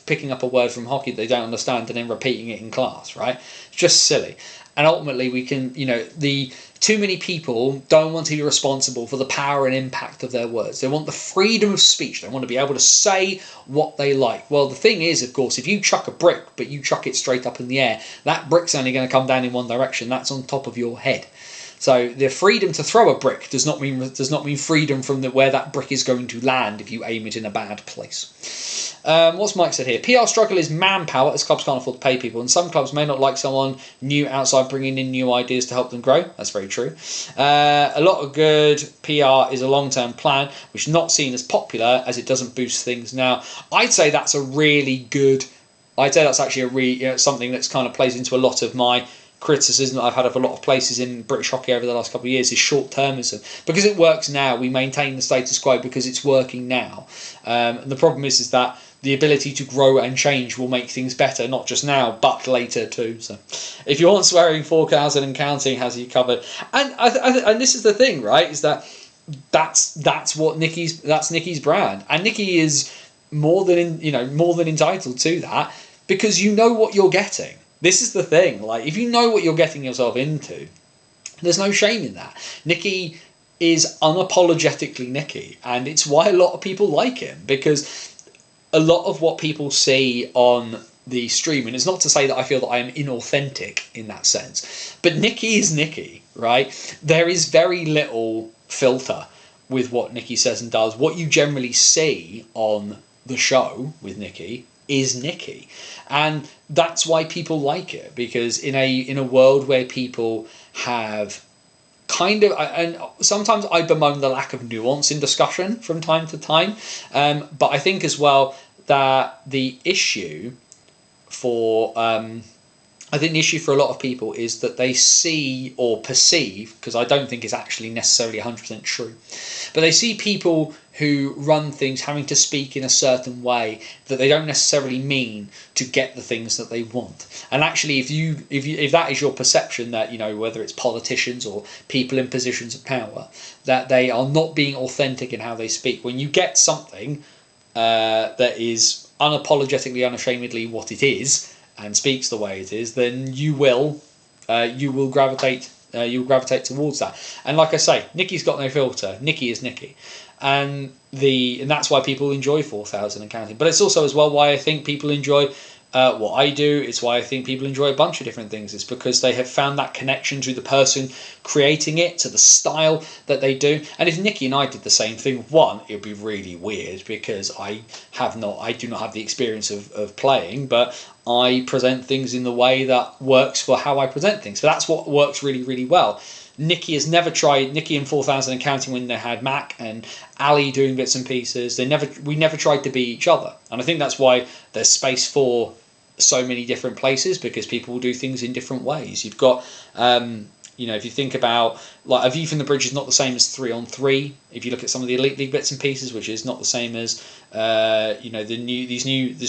picking up a word from hockey they don't understand and then repeating it in class, right? It's just silly. And ultimately we can, too many people don't want to be responsible for the power and impact of their words. They want the freedom of speech. They want to be able to say what they like. Well, the thing is, of course, if you chuck a brick, but you chuck it straight up in the air, that brick's only going to come down in one direction. That's on top of your head. So the freedom to throw a brick does not mean freedom from where that brick is going to land if you aim it in a bad place. What's Mike said here? PR struggle is manpower, as clubs can't afford to pay people, and some clubs may not like someone new outside bringing in new ideas to help them grow. That's very true. A lot of good PR is a long-term plan, which is not seen as popular as it doesn't boost things now. I'd say that's a really good. I'd say that's actually something that's kind of plays into a lot of my criticism that I've had of a lot of places in British hockey over the last couple of years is short-termism. Because it works now, we maintain the status quo because it's working now. And the problem is that the ability to grow and change will make things better, not just now, but later too. So if you want swearing, 4,000 and counting has you covered. And this is the thing, right, is that's what Nicky's brand. And Nicky is more than entitled to that, because you know what you're getting. This is the thing, like, if you know what you're getting yourself into, there's no shame in that. Nicky is unapologetically Nicky, and it's why a lot of people like him, because a lot of what people see on the stream, and it's not to say that I feel that I am inauthentic in that sense, but Nicky is Nicky, right? There is very little filter with what Nicky says and does. What you generally see on the show with Nicky is Nicky, and that's why people like it, because in a world where people have kind of, and sometimes I bemoan the lack of nuance in discussion from time to time, but I think as well that the issue for a lot of people is that they see or perceive, because I don't think it's actually necessarily 100% true, but they see people who run things having to speak in a certain way that they don't necessarily mean to get the things that they want. And actually, if that is your perception, that, you know, whether it's politicians or people in positions of power, that they are not being authentic in how they speak, when you get something that is unapologetically, unashamedly what it is, and speaks the way it is, then you will gravitate towards that. And like I say, Nicky's got no filter. Nicky is Nicky, and that's why people enjoy 4,000 and counting. But it's also as well why I think people enjoy what I do. It's why I think people enjoy a bunch of different things. It's because they have found that connection to the person creating it, to the style that they do. And if Nicky and I did the same thing, one, it would be really weird, because I do not have the experience of playing, but I present things in the way that works for how I present things. So that's what works really, really well. Nicky and 4,000 and counting, when they had Mac and Ali doing bits and pieces, we never tried to be each other. And I think that's why there's space for so many different places, because people will do things in different ways. You've got, if you think about, like, A View from the Bridge is not the same as 3-on-3. If you look at some of the Elite League bits and pieces, which is not the same as, this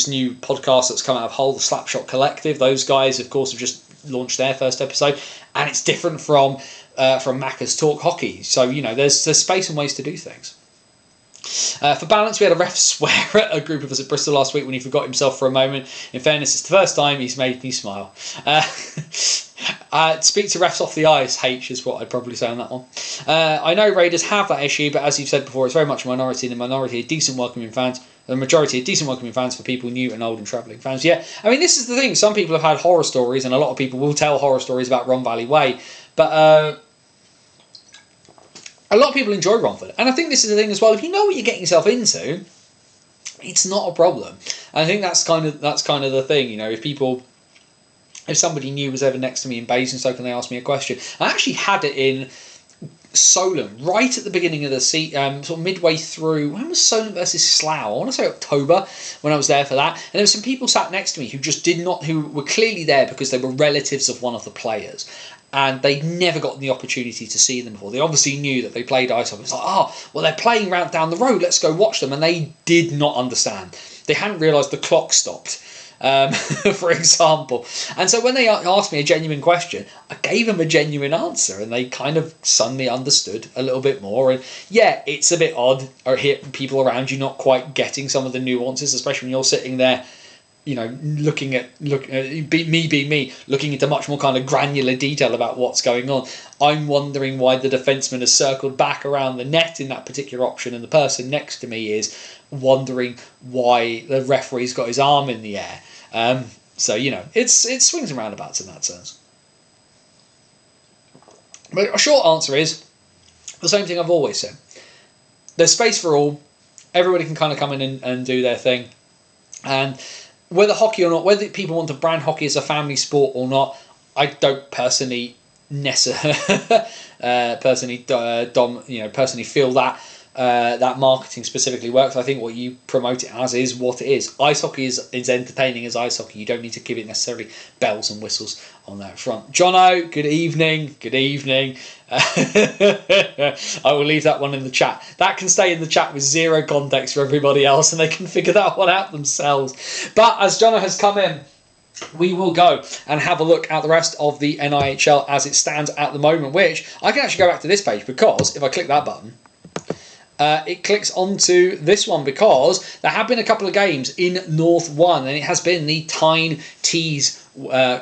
new podcast that's come out of Hull, the Slapshot Collective. Those guys, of course, have just launched their first episode, and it's different from Macca's Talk Hockey. So, there's space and ways to do things. For balance, we had a ref swear at a group of us at Bristol last week when he forgot himself for a moment. In fairness, it's the first time he's made me smile. Speak to refs off the ice, H, is what I'd probably say on that one. I know Raiders have that issue, but as you've said before, it's very much a minority, and the minority are decent welcoming fans. The majority are decent welcoming fans for people new and old and travelling fans. Yeah, I mean, this is the thing. Some people have had horror stories, and a lot of people will tell horror stories about Ron Valley Way, but a lot of people enjoy Romford, and I think this is the thing as well. If you know what you're getting yourself into, it's not a problem. And I think that's kind of the thing. If somebody new was ever next to me in Basingstoke and they asked me a question, I actually had it in Solent right at the beginning of the season, sort of midway through. When was Solent versus Slough? I want to say October, when I was there for that. And there were some people sat next to me who were clearly there because they were relatives of one of the players. And they'd never gotten the opportunity to see them before. They obviously knew that they played ice hockey. It's like, they're playing right down the road, let's go watch them. And they did not understand. They hadn't realised the clock stopped, for example. And so when they asked me a genuine question, I gave them a genuine answer, and they kind of suddenly understood a little bit more. And yeah, it's a bit odd or hear people around you not quite getting some of the nuances, especially when you're sitting there, looking into much more kind of granular detail about what's going on. I'm wondering why the defenseman has circled back around the net in that particular option, and the person next to me is wondering why the referee's got his arm in the air. So it swings and roundabouts in that sense. But a short answer is the same thing I've always said. There's space for all. Everybody can kind of come in and do their thing. And whether hockey or not, whether people want to brand hockey as a family sport or not, I don't personally personally feel that that marketing specifically works. I think what you promote it as is what it is. Ice hockey is entertaining as ice hockey. You don't need to give it necessarily bells and whistles on that front. Jono, good evening. Good evening. I will leave that one in the chat. That can stay in the chat with zero context for everybody else, and they can figure that one out themselves. But as Jono has come in, we will go and have a look at the rest of the NIHL as it stands at the moment, which I can actually go back to this page, because if I click that button, it clicks onto this one, because there have been a couple of games in North 1, and it has been the Tyne Tees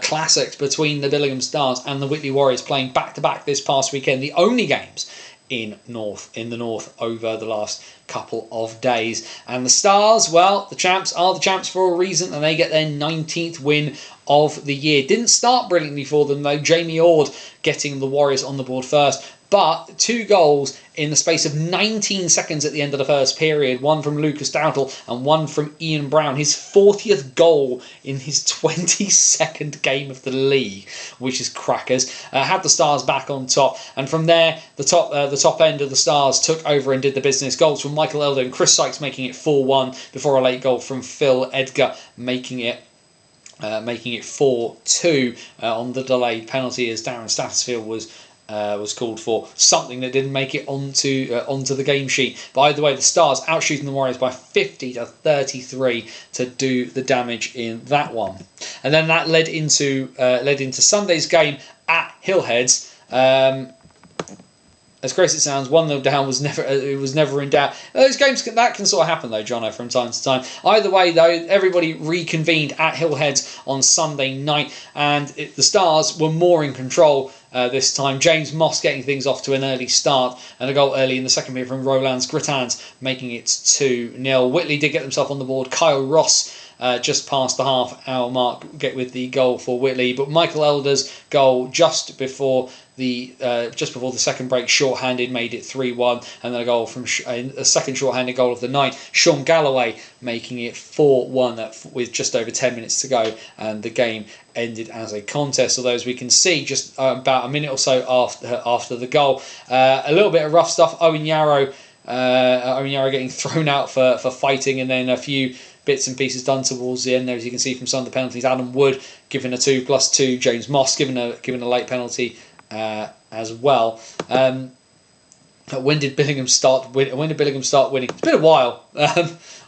Classics between the Billingham Stars and the Whitley Warriors playing back-to-back this past weekend. The only games in the North over the last couple of days. And the Stars, well, the champs are the champs for a reason, and they get their 19th win of the year. Didn't start brilliantly for them, though. Jamie Ord getting the Warriors on the board first. But 2 goals in the space of 19 seconds at the end of the first period. One from Lucas Dowdle and one from Ian Brown. His 40th goal in his 22nd game of the league, which is crackers. Had the Stars back on top. And from there, the top end of the Stars took over and did the business. Goals from Michael Elder and Chris Sykes making it 4-1 before a late goal from Phil Edgar making it 4-2 on the delayed penalty, as Darren Stattersfield was called for, something that didn't make it onto the game sheet. But either way, the Stars outshooting the Warriors by 50-33 to do the damage in that one. And then that led into Sunday's game at Hillheads. As crazy as it sounds, 1-0 down was never in doubt. Those games that can sort of happen though, Jono, from time to time. Either way though, everybody reconvened at Hillheads on Sunday night, and the Stars were more in control this time. James Moss getting things off to an early start, and a goal early in the second period from Roland Gritans, making it 2-0. Whitley did get themselves on the board. Kyle Ross just past the half-hour mark get with the goal for Whitley, but Michael Elder's goal just before the second break, short-handed, made it 3-1, and then a goal from a second short-handed goal of the night, Sean Galloway, making it 4-1 with just over 10 minutes to go, and the game ended as a contest. Although, as we can see, just about a minute or so after the goal, a little bit of rough stuff. Owen Yarrow getting thrown out for fighting, and then a few bits and pieces done towards the end there, as you can see from some of the penalties. Adam Wood given a 2+2, James Moss given a late penalty as well. When did Billingham start winning? It's been a while,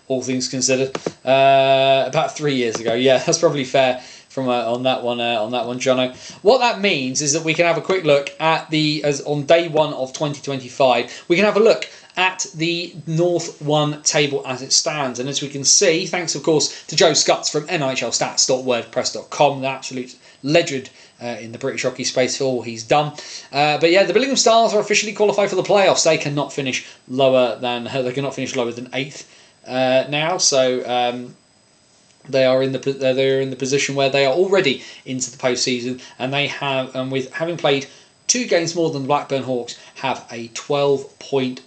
all things considered. About 3 years ago. Yeah, that's probably fair from on that one, Jono. What that means is that we can have a quick look at on day 1 of 2025. We can have a look at the North 1 table as it stands. And as we can see, thanks of course to Joe Scutts from NIHLstats.wordpress.com, the absolute legend in the British hockey space for all he's done. But yeah, the Billingham Stars are officially qualified for the playoffs. They cannot finish lower than 8th now. So they're in the position where they are already into the postseason, and with having played 2 games more than the Blackburn Hawks, have a 12-point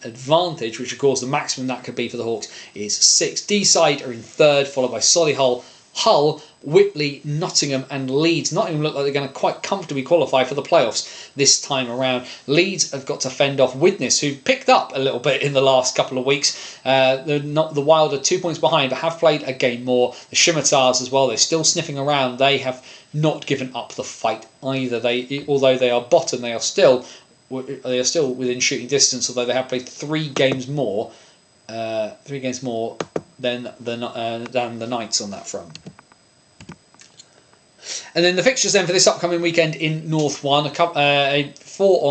advantage, which of course the maximum that could be for the Hawks is 6. D-side are in 3rd, followed by Solihull, Hull, Whitley, Nottingham and Leeds. Nottingham look like they're going to quite comfortably qualify for the playoffs this time around. Leeds have got to fend off Widnes, who picked up a little bit in the last couple of weeks. The Wild are 2 points behind, but have played a game more. The Scimitars as well, they're still sniffing around. They have not given up the fight either. Although they are bottom, they are still within shooting distance, although they have played 3 games more than the Knights on that front. And then the fixtures then for this upcoming weekend in North 1, 4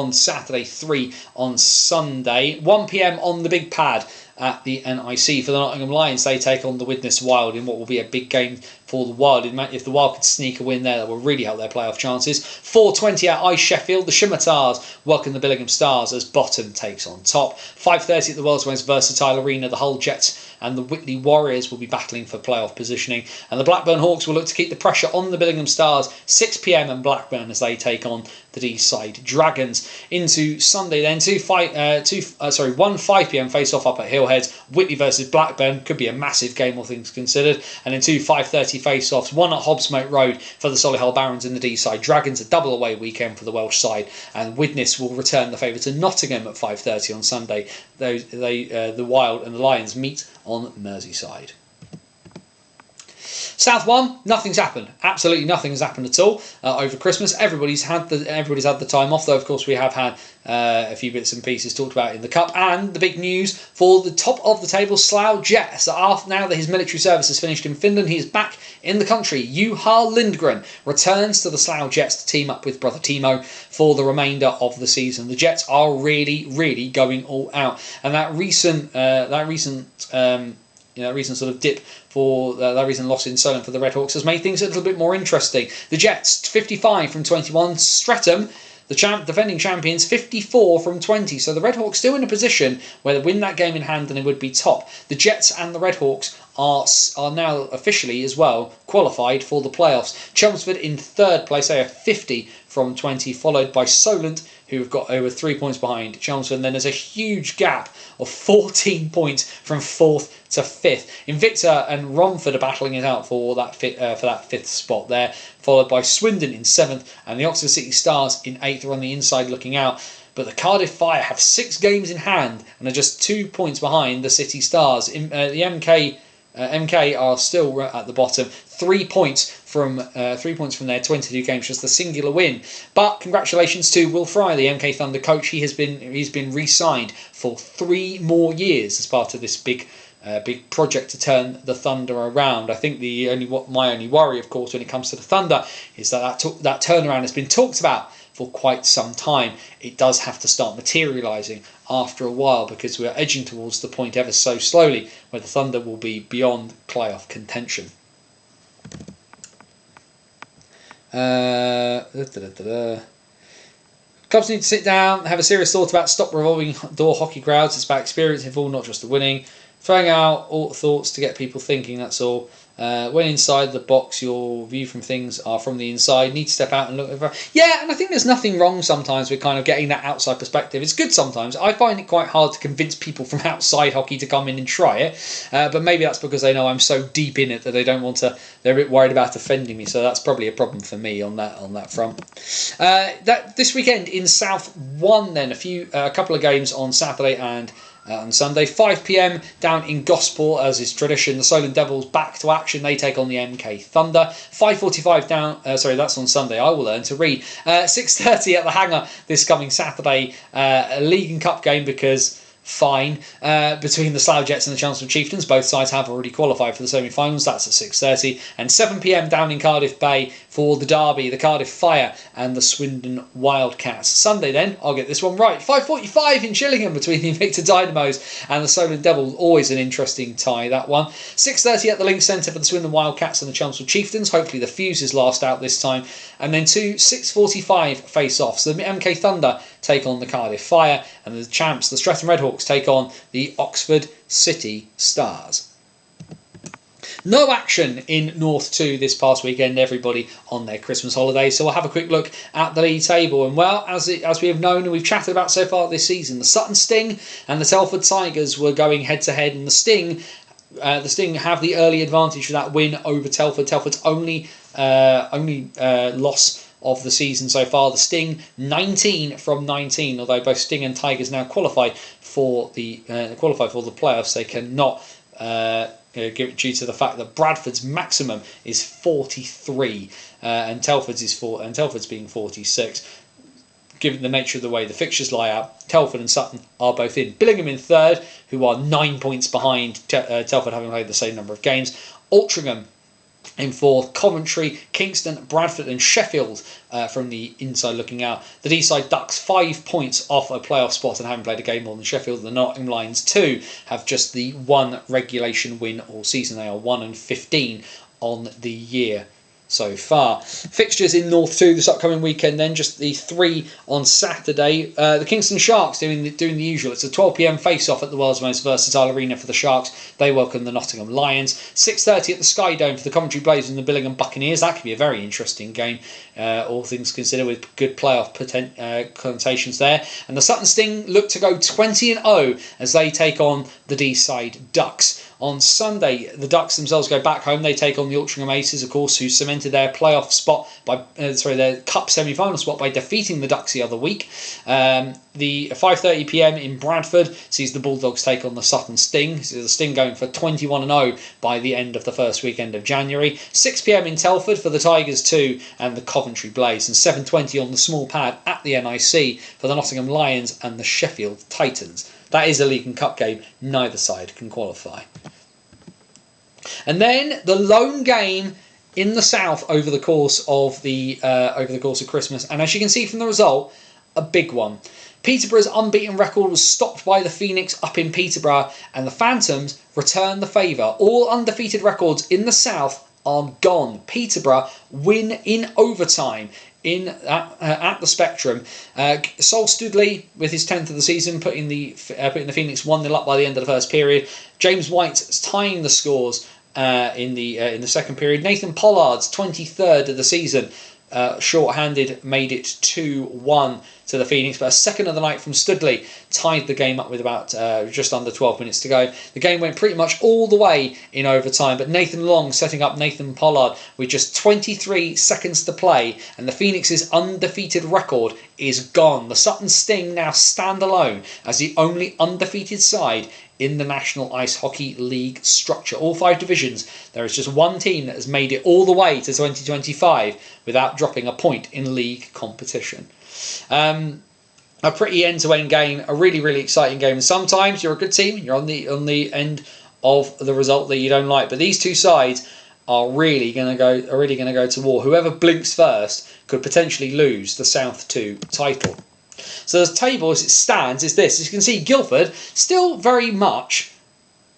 on Saturday, 3 on Sunday, 1 PM on the big pad. at the NIC. For the Nottingham Lions, they take on the Widnes Wild in what will be a big game for the Wild. If the Wild could sneak a win there, that will really help their playoff chances. 4:20 at Ice Sheffield, the Scimitars welcome the Billingham Stars as Bottom takes on Top. 5:30 at the world's most versatile arena, the Hull Jets and the Whitley Warriors will be battling for playoff positioning, and the Blackburn Hawks will look to keep the pressure on the Billingham Stars. 6 p.m. and Blackburn as they take on the Deeside Dragons. Into Sunday then, one 5 p.m. face-off up at Hillheads, Whitley versus Blackburn, could be a massive game all things considered, and then 2 5:30 face-offs, one at Hobbsmoat Road for the Solihull Barons and the Deeside Dragons, a double away weekend for the Welsh side, and Widnes will return the favour to Nottingham at 5:30 on Sunday. The Wild and the Lions meet on Merseyside. South 1, nothing's happened. Absolutely nothing has happened at all over Christmas. Everybody's had the time off, though. Of course, we have had a few bits and pieces talked about in the cup, and the big news for the top of the table, Slough Jets. Now that his military service has finished in Finland, he is back in the country. Juha Lindgren returns to the Slough Jets to team up with brother Timo for the remainder of the season. The Jets are really, really going all out, and that recent sort of dip for that recent loss in Solent for the Red Hawks has made things a little bit more interesting. The Jets 55 from 21, Streatham, the defending champions, 54 from 20. So the Red Hawks still in a position where they win that game in hand and they would be top. The Jets and the Red Hawks are now officially as well qualified for the playoffs. Chelmsford in third place, they are 50 from 20, followed by Solent, who have got over 3 points behind Chelmsford. And then there's a huge gap of 14 points from 4th to 5th. Invicta and Romford are battling it out for that 5th spot there, followed by Swindon in 7th, and the Oxford City Stars in 8th are on the inside looking out. But the Cardiff Fire have 6 games in hand and are just 2 points behind the City Stars. The MK are still at the bottom, 3 points from their 22 games, just a singular win. But congratulations to Will Fry, the MK Thunder coach. He's been re-signed for 3 more years as part of this big project to turn the Thunder around. I think my only worry, of course, when it comes to the Thunder is that turnaround has been talked about for quite some time. It does have to start materialising after a while, because we are edging towards the point ever so slowly where the Thunder will be beyond playoff contention. Clubs need to sit down, have a serious thought about stop revolving door hockey crowds. It's about experience involved, not just the winning. Throwing out all thoughts to get people thinking, that's all. When inside the box, your view from things are from the inside. Need to step out and look over. Yeah, and I think there's nothing wrong sometimes with kind of getting that outside perspective. It's good sometimes. I find it quite hard to convince people from outside hockey to come in and try it. But maybe that's because they know I'm so deep in it that they don't want to. They're a bit worried about offending me. So that's probably a problem for me on that front. This weekend in South 1, then a couple of games on Saturday and on Sunday. 5 p.m. down in Gosport, as is tradition. The Solent Devils back to action. They take on the MK Thunder. 5:45 down. That's on Sunday. I will learn to read. 6:30 at the Hangar this coming Saturday. A League and Cup game because. Fine, between the Slough Jets and the Chelmsford Chieftains. Both sides have already qualified for the semi-finals. That's at 6:30. And 7 p.m. down in Cardiff Bay for the derby, the Cardiff Fire and the Swindon Wildcats. Sunday then, I'll get this one right, 5:45 in Chillingham between the Invicta Dynamos and the Solent Devils. Always an interesting tie, that one. 6:30 at the Link Centre for the Swindon Wildcats and the Chelmsford Chieftains. Hopefully the fuses last out this time. And then 2 6:45 face-offs. The MK Thunder take on the Cardiff Fire, and the champs, the Streatham Redhawks, take on the Oxford City Stars. No action in North 2 this past weekend, everybody on their Christmas holiday, so we'll have a quick look at the league table. And well, as we have known and we've chatted about so far this season, the Sutton Sting and the Telford Tigers were going head to head, and the Sting have the early advantage for that win over Telford. Telford's only loss of the season so far. The Sting 19 from 19, although both Sting and Tigers now qualify for the playoffs. They cannot give it due to the fact that Bradford's maximum is 43 and Telford's being 46. Given the nature of the way the fixtures lie out, Telford and Sutton are both in. Billingham in third, who are 9 points behind Telford, having played the same number of games. Altrincham In fourth, Coventry, Kingston, Bradford and Sheffield from the inside looking out. The D-side Ducks 5 points off a playoff spot and haven't played a game more than Sheffield. The Nottingham Lions 2 have just the 1 regulation win all season. They are 1-15 on the year so far. Fixtures in North 2 this upcoming weekend then, just the 3 on Saturday. The Kingston Sharks doing the usual. It's a 12 p.m. face-off at the world's most versatile arena for the Sharks. They welcome the Nottingham Lions. 6:30 at the Sky Dome for the Coventry Blazers and the Billingham Buccaneers. That could be a very interesting game, all things considered, with good playoff connotations there. And the Sutton Sting look to go 20-0 as they take on the D-side Ducks. On Sunday, the Ducks themselves go back home. They take on the Altrincham Aces, of course, who cemented their playoff spot by their cup semi-final spot by defeating the Ducks the other week. The 5:30 p.m. in Bradford sees the Bulldogs take on the Sutton Sting. So the Sting going for 21-0 by the end of the first weekend of January. 6 p.m. in Telford for the Tigers 2 and the Coventry Blaze, and 7:20 on the small pad at the NIC for the Nottingham Lions and the Sheffield Titans. That is a League and Cup game. Neither side can qualify. And then the lone game in the south over the course of Christmas, and as you can see from the result, a big one. Peterborough's unbeaten record was stopped by the Phoenix up in Peterborough, and the Phantoms return the favour. All undefeated records in the south are gone. Peterborough win in overtime at the Spectrum. Sol Studley with his 10th of the season, putting the Phoenix 1-0 up by the end of the first period. James White tying the scores in the second period. Nathan Pollard's 23rd of the season, short-handed, made it 2-1 to the Phoenix, but a second of the night from Studley tied the game up with about just under 12 minutes to go. The game went pretty much all the way in overtime, but Nathan Long setting up Nathan Pollard with just 23 seconds to play, and the Phoenix's undefeated record is gone. The Sutton Sting now stand alone as the only undefeated side in the National Ice Hockey League structure. All 5 divisions, there is just one team that has made it all the way to 2025 without dropping a point in league competition. A pretty end-to-end game, a really, really exciting game. And sometimes you're a good team and you're on the end of the result that you don't like. But these two sides are really going to go to war. Whoever blinks first could potentially lose the South 2 title. So the table as it stands is this. As you can see, Guildford still very much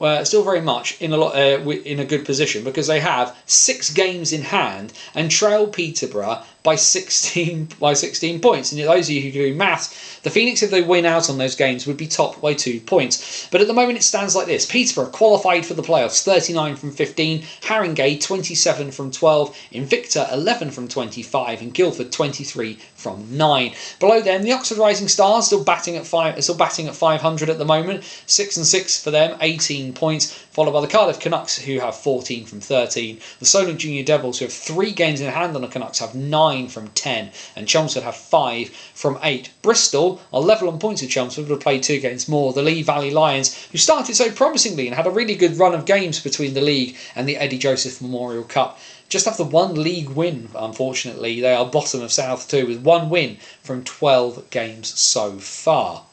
in a good position because they have 6 games in hand and trail Peterborough by 16 points. And those of you who do maths, the Phoenix, if they win out on those games, would be top by 2 points. But at the moment it stands like this. Peterborough qualified for the playoffs, 39 from 15. Haringey 27 from 12. Invicta 11 from 25, and Guildford 23 from 9. Below them, the Oxford Rising Stars still batting at 500 at the moment. 6 and 6 for them, 18 points. Followed by the Cardiff Canucks, who have 14 from 13. The Solent Junior Devils, who have 3 games in hand on the Canucks, have 9 from 10, and Chelmsford have 5 from 8. Bristol are level on points with Chelmsford, who have played 2 games more. The Lee Valley Lions, who started so promisingly and had a really good run of games between the league and the Eddie Joseph Memorial Cup, just have the 1 league win, unfortunately. They are bottom of South 2 with 1 win from 12 games so far.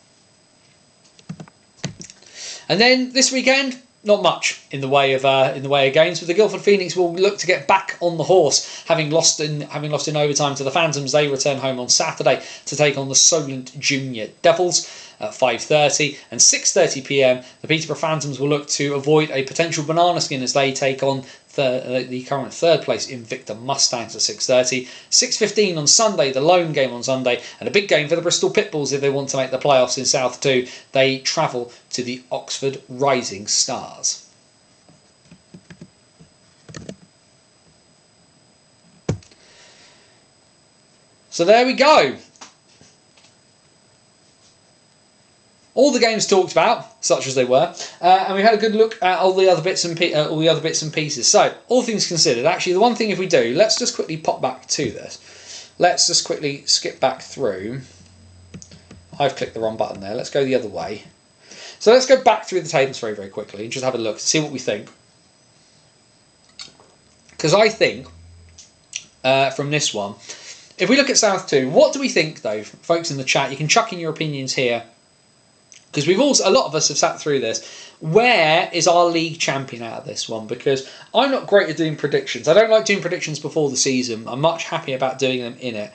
And then this weekend, not much in the way of games, but the Guildford Phoenix will look to get back on the horse, having lost in overtime to the Phantoms. They return home on Saturday to take on the Solent Junior Devils at 5:30, and 6:30 p.m. the Peterborough Phantoms will look to avoid a potential banana skin as they take on the current 3rd place Invicta Mustangs at 6:30. 6:15 on Sunday, the lone game on Sunday, and a big game for the Bristol Pitbulls if they want to make the playoffs in South 2. They travel to the Oxford Rising Stars. So there we go. All the games talked about, such as they were, and we had a good look at all the other bits and pieces. So, all things considered, actually, the one thing if we do, let's just quickly pop back to this. Let's just quickly skip back through. I've clicked the wrong button there. Let's go the other way. So let's go back through the tables very, very quickly and just have a look, see what we think. Because I think from this one, if we look at South 2, what do we think though, folks in the chat? You can chuck in your opinions here because a lot of us have sat through this. Where is our league champion out of this one? Because I'm not great at doing predictions. I don't like doing predictions before the season. I'm much happier about doing them in it.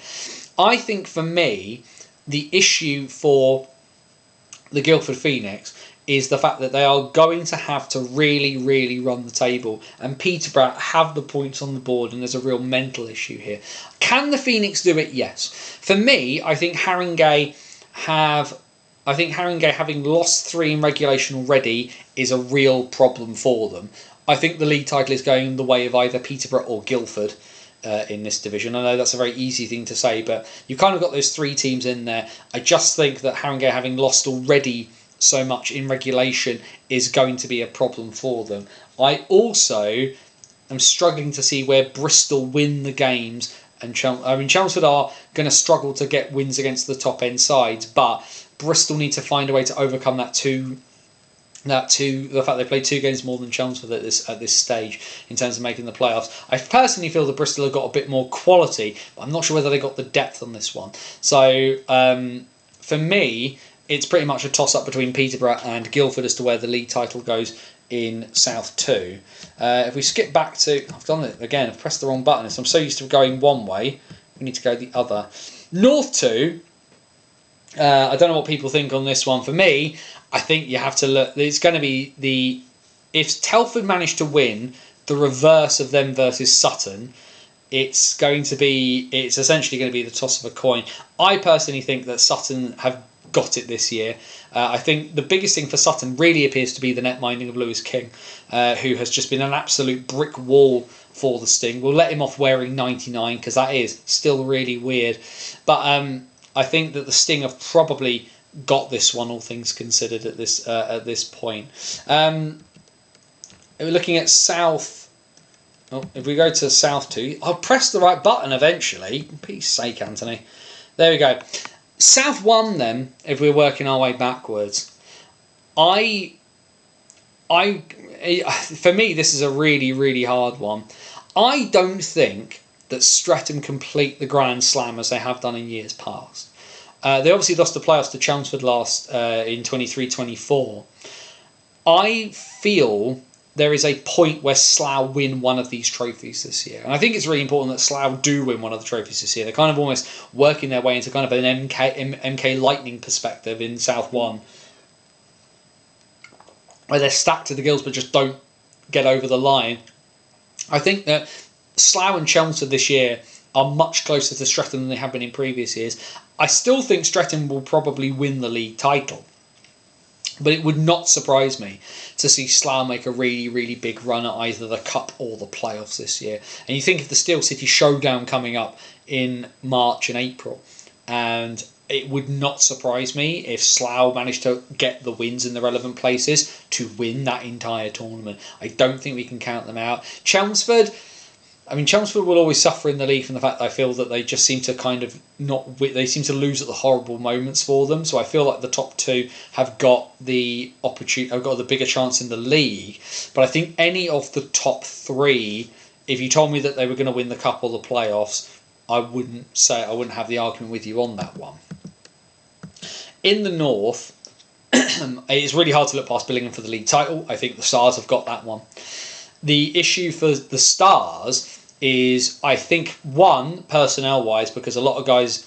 I think for me, the issue for the Guildford Phoenix is the fact that they are going to have to really, really run the table. And Peterborough have the points on the board, and there's a real mental issue here. Can the Phoenix do it? Yes. For me, I think Haringey having lost 3 in regulation already is a real problem for them. I think the league title is going the way of either Peterborough or Guildford in this division. I know that's a very easy thing to say, but you've kind of got those 3 teams in there. I just think that Haringey, having lost already so much in regulation, is going to be a problem for them. I also am struggling to see where Bristol win the games, and Chelmsford are going to struggle to get wins against the top end sides, but Bristol need to find a way to overcome the fact they played 2 games more than Chelmsford at this stage in terms of making the playoffs. I personally feel that Bristol have got a bit more quality, but I'm not sure whether they got the depth on this one. So for me, it's pretty much a toss-up between Peterborough and Guildford as to where the league title goes in South 2. If we skip back to... I've done it again. I've pressed the wrong button. So I'm so used to going one way. We need to go the other. North 2. I don't know what people think on this one. For me, I think you have to look... It's going to be if Telford manage to win the reverse of them versus Sutton, it's essentially going to be the toss of a coin. I personally think that Sutton have got it this year. I think the biggest thing for Sutton really appears to be the net minding of Lewis King, who has just been an absolute brick wall for the Sting. We'll let him off wearing 99 because that is still really weird. But I think that the Sting have probably got this one, all things considered, at this point. We're looking at South. Oh, if we go to South 2, I'll press the right button eventually. For peace sake, Anthony. There we go. South 1 then, if we're working our way backwards, for me, this is a really, really hard one. I don't think that Streatham complete the Grand Slam as they have done in years past. They obviously lost the playoffs to Chelmsford last in 23-24. I feel there is a point where Slough win one of these trophies this year. And I think it's really important that Slough do win one of the trophies this year. They're kind of almost working their way into kind of an MK Lightning perspective in South 1, where they're stacked to the gills but just don't get over the line. I think that Slough and Chelmsford this year are much closer to Streatham than they have been in previous years. I still think Streatham will probably win the league title, but it would not surprise me to see Slough make a really, really big run at either the Cup or the playoffs this year. And you think of the Steel City Showdown coming up in March and April, and it would not surprise me if Slough managed to get the wins in the relevant places to win that entire tournament. I don't think we can count them out. Chelmsford will always suffer in the league from the fact that I feel that they just seem to kind of they seem to lose at the horrible moments for them. So I feel like the top 2 have got the opportunity, have got the bigger chance in the league. But I think any of the top 3, if you told me that they were going to win the Cup or the playoffs, I wouldn't have the argument with you on that one. In the North, it's really hard to look past Billingham for the league title. I think the Stars have got that one. The issue for the Stars is, I think, one, personnel-wise, because a lot of guys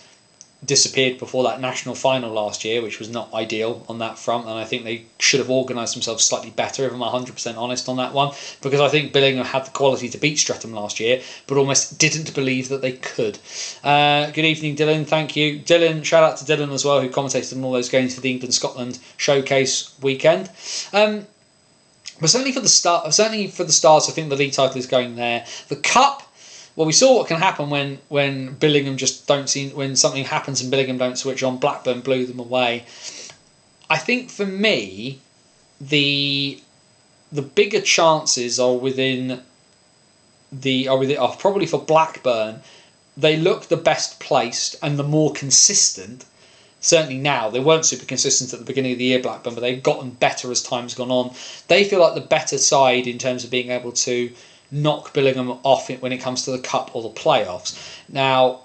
disappeared before that national final last year, which was not ideal on that front, and I think they should have organised themselves slightly better, if I'm 100% honest on that one, because I think Billingham had the quality to beat Streatham last year, but almost didn't believe that they could. Good evening, Dylan. Thank you. Dylan, shout out to Dylan as well, who commentated on all those games for the England-Scotland showcase weekend. But certainly for the Stars, I think the league title is going there. The Cup, well, we saw what can happen when Billingham when something happens and Billingham don't switch on. Blackburn blew them away. I think for me, the bigger chances are probably for Blackburn. They look the best placed and the more consistent. Certainly now. They weren't super consistent at the beginning of the year, Blackburn, but they've gotten better as time's gone on. They feel like the better side in terms of being able to knock Billingham off when it comes to the Cup or the playoffs. Now,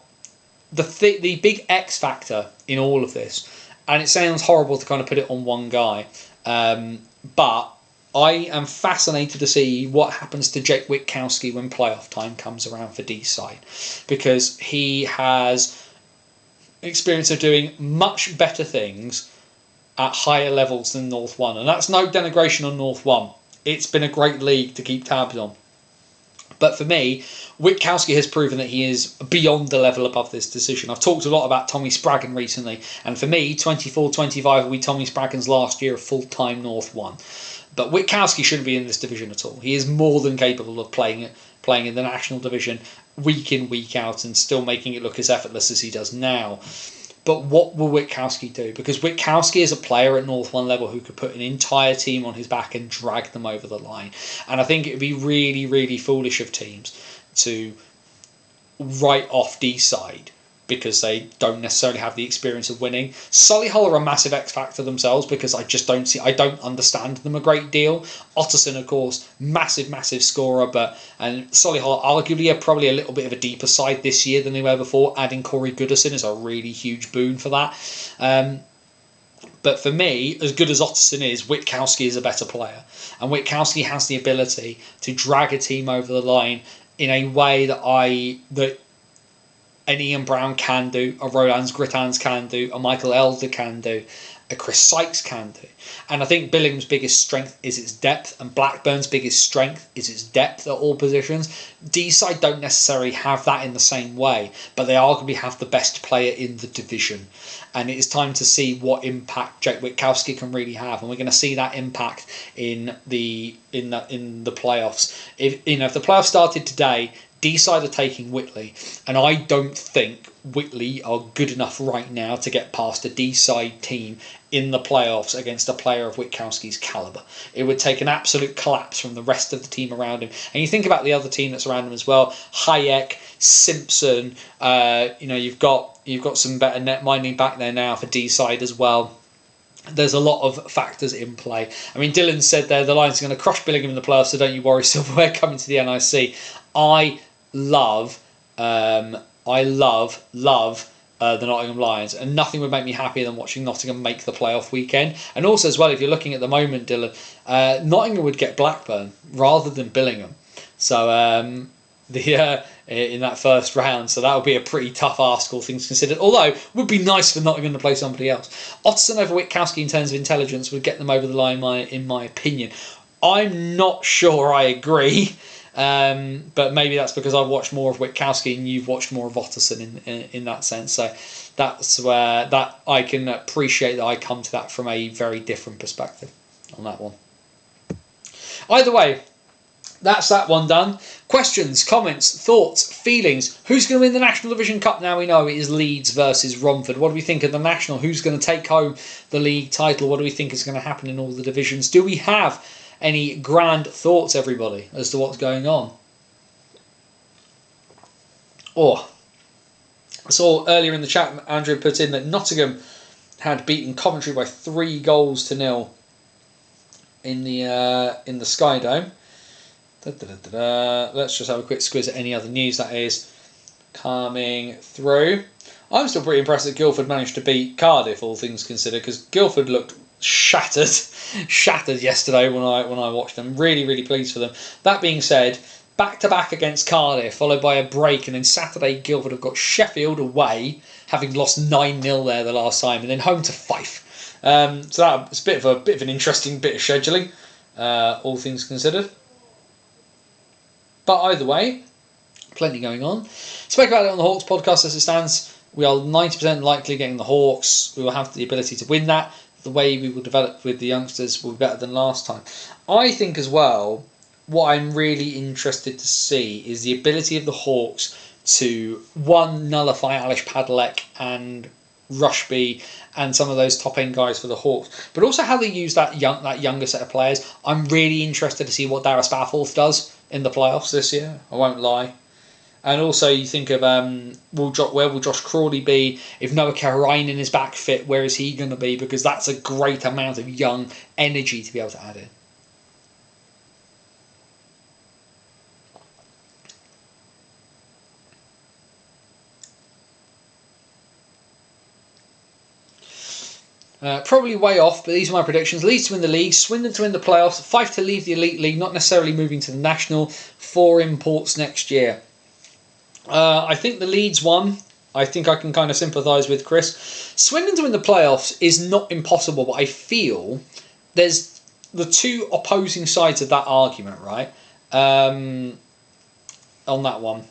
the big X factor in all of this, And it sounds horrible to kind of put it on one guy, but I am fascinated to see what happens to Jake Witkowski when playoff time comes around for D-side, because he has experience of doing much better things at higher levels than North 1. And that's no denigration on North 1. It's been a great league to keep tabs on. But for me, Witkowski has proven that he is beyond the level above this decision. I've talked a lot about Tommy Spraggan recently, and for me, 24-25 will be Tommy Spraggan's last year of full-time North 1. But Witkowski shouldn't be in this division at all. He is more than capable of playing in the national division week in, week out, and still making it look as effortless as he does now. But what will Witkowski do? Because Witkowski is a player at North 1 level who could put an entire team on his back and drag them over the line. And I think it would be really, really foolish of teams to write off D-side because they don't necessarily have the experience of winning. Solihull are a massive X factor themselves because I don't understand them a great deal. Otterson, of course, massive scorer, and Solihull arguably are probably a little bit of a deeper side this year than they were before. Adding Corey Goodison is a really huge boon for that. But for me, as good as Otterson is, Witkowski is a better player. And Witkowski has the ability to drag a team over the line in a way that an Ian Brown can do, a Roland Grittans can do, a Michael Elder can do, a Chris Sykes can do. And I think Billingham's biggest strength is its depth, and Blackburn's biggest strength is its depth at all positions. D-side don't necessarily have that in the same way, but they arguably have the best player in the division. And it is time to see what impact Jake Witkowski can really have, and we're going to see that impact in the playoffs. If the playoffs started today, D-side are taking Whitley, and I don't think Whitley are good enough right now to get past a D-side team in the playoffs against a player of Witkowski's calibre. It would take an absolute collapse from the rest of the team around him. And you think about the other team that's around him as well: Hayek, Simpson. You've got some better net minding back there now for D-side as well. There's a lot of factors in play. I mean, Dylan said there the Lions are going to crush Billingham in the playoffs, so don't you worry, silverware coming to the NIC. I love the Nottingham Lions, and nothing would make me happier than watching Nottingham make the playoff weekend. And also as well, if you're looking at the moment, Dylan, Nottingham would get Blackburn rather than Billingham. So in that first round, so that would be a pretty tough ask, all things considered. Although it would be nice for Nottingham to play somebody else. Otterson over Witkowski in terms of intelligence would get them over the line, in my opinion. I'm not sure I agree. But maybe that's because I've watched more of Witkowski and you've watched more of Otterson in that sense. So that's where that I can appreciate that I come to that from a very different perspective on that one. Either way, that's that one done. Questions, comments, thoughts, feelings. Who's going to win the National Division Cup now? We know it is Leeds versus Romford. What do we think of the National? Who's going to take home the league title? What do we think is going to happen in all the divisions? Do we have any grand thoughts, everybody, as to what's going on? I saw earlier in the chat, Andrew put in that Nottingham had beaten Coventry by 3-0 in the Sky Dome. Let's just have a quick squiz at any other news that is coming through. I'm still pretty impressed that Guildford managed to beat Cardiff, all things considered, because Guildford looked shattered yesterday when I watched them. Really pleased for them. That being said, back-to-back against Cardiff, followed by a break, and then Saturday Guildford have got Sheffield away, having lost 9-0 there the last time, and then home to Fife. So that's a bit of an interesting bit of scheduling, all things considered. But either way, plenty going on. Spoke about it on the Hawks podcast as it stands. We are 90% likely getting the Hawks. We will have the ability to win that. The way we will develop with the youngsters will be better than last time. I think as well, what I'm really interested to see is the ability of the Hawks to, one, nullify Alish Padalek and Rushby and some of those top end guys for the Hawks, but also how they use that younger set of players. I'm really interested to see what Dara Spafforth does in the playoffs this year. I won't lie. And also you think of where will Josh Crawley be if Noah Karinen is back fit? Where is he going to be? Because that's a great amount of young energy to be able to add in. Probably way off, but these are my predictions. Leeds to win the league, Swindon to win the playoffs, Fife to leave the Elite League, not necessarily moving to the National, 4 imports next year. I think the Leeds one, I think I can kind of sympathise with Chris. Swindon to win the playoffs is not impossible, but I feel there's the two opposing sides of that argument, right? On that one.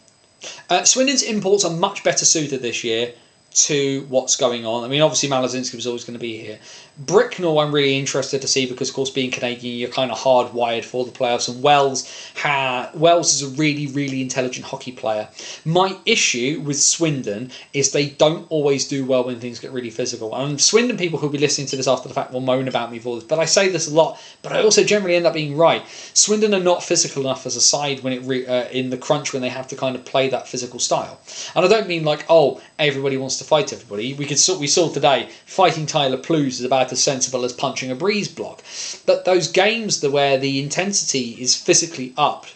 Swindon's imports are much better suited this year to what's going on. I mean, obviously Malazinski was always going to be here. Bricknell I'm really interested to see because, of course, being Canadian, you're kind of hardwired for the playoffs, and Wells is a really, really intelligent hockey player. My issue with Swindon is they don't always do well when things get really physical. And Swindon people who'll be listening to this after the fact will moan about me for this, but I say this a lot, but I also generally end up being right. Swindon are not physical enough as a side when in the crunch when they have to kind of play that physical style. And I don't mean like, oh, everybody wants to fight everybody. We saw today fighting Tyler Plews is about as sensible as punching a breeze block. But those games where the intensity is physically up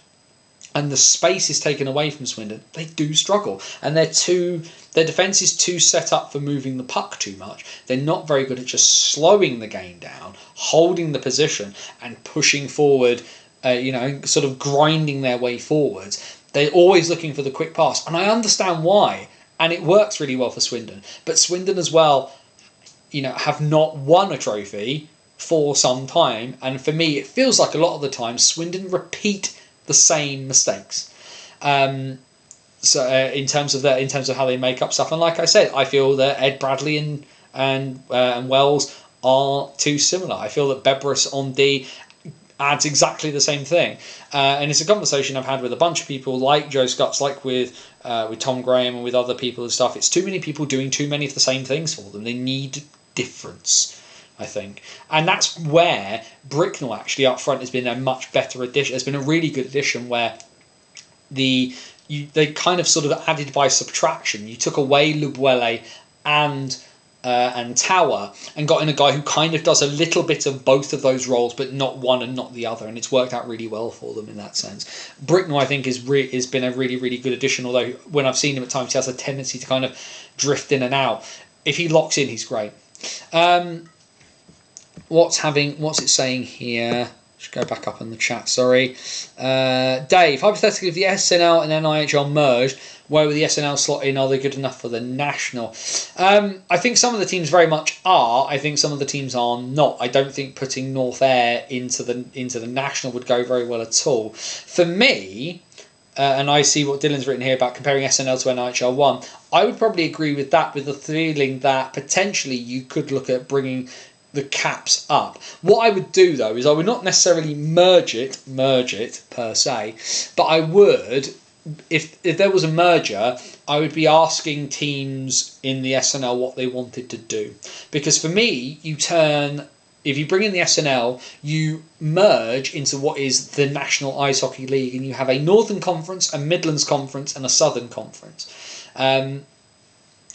and the space is taken away from Swindon, they do struggle. And their defence is too set up for moving the puck too much. They're not very good at just slowing the game down, holding the position and pushing forward, sort of grinding their way forwards. They're always looking for the quick pass. And I understand why. And it works really well for Swindon. But Swindon as well, have not won a trophy for some time. And for me, it feels like a lot of the time Swindon repeat the same mistakes. In terms of how they make up stuff. And like I said, I feel that Ed Bradley and Wells are too similar. I feel that Bebris on D adds exactly the same thing. And it's a conversation I've had with a bunch of people like Joe Scutts, like with Tom Graham and with other people and stuff. It's too many people doing too many of the same things for them. They need difference, I think. And that's where Bricknell actually up front has been a much better addition. It's been a really good addition where they kind of sort of added by subtraction. You took away Lubuele and Tower and got in a guy who kind of does a little bit of both of those roles, but not one and not the other, and it's worked out really well for them in that sense. Bricknell, I think, has been a really, really good addition, although when I've seen him at times, he has a tendency to kind of drift in and out. If he locks in, he's great. What's it saying here? Just go back up in the chat, sorry. Dave, hypothetically, if the SNL and NIHL merged, where would the SNL slot in? Are they good enough for the National? I think some of the teams very much are. I think some of the teams are not. I don't think putting North Air into the National would go very well at all. For me, and I see what Dylan's written here about comparing SNL to NIHL 1, I would probably agree with that, with the feeling that potentially you could look at bringing the caps up. What I would do though is I would not necessarily merge it per se, but I would, if there was a merger, I would be asking teams in the SNL what they wanted to do. Because for me, if you bring in the SNL, you merge into what is the National Ice Hockey League, and you have a Northern Conference, a Midlands Conference, and a Southern Conference.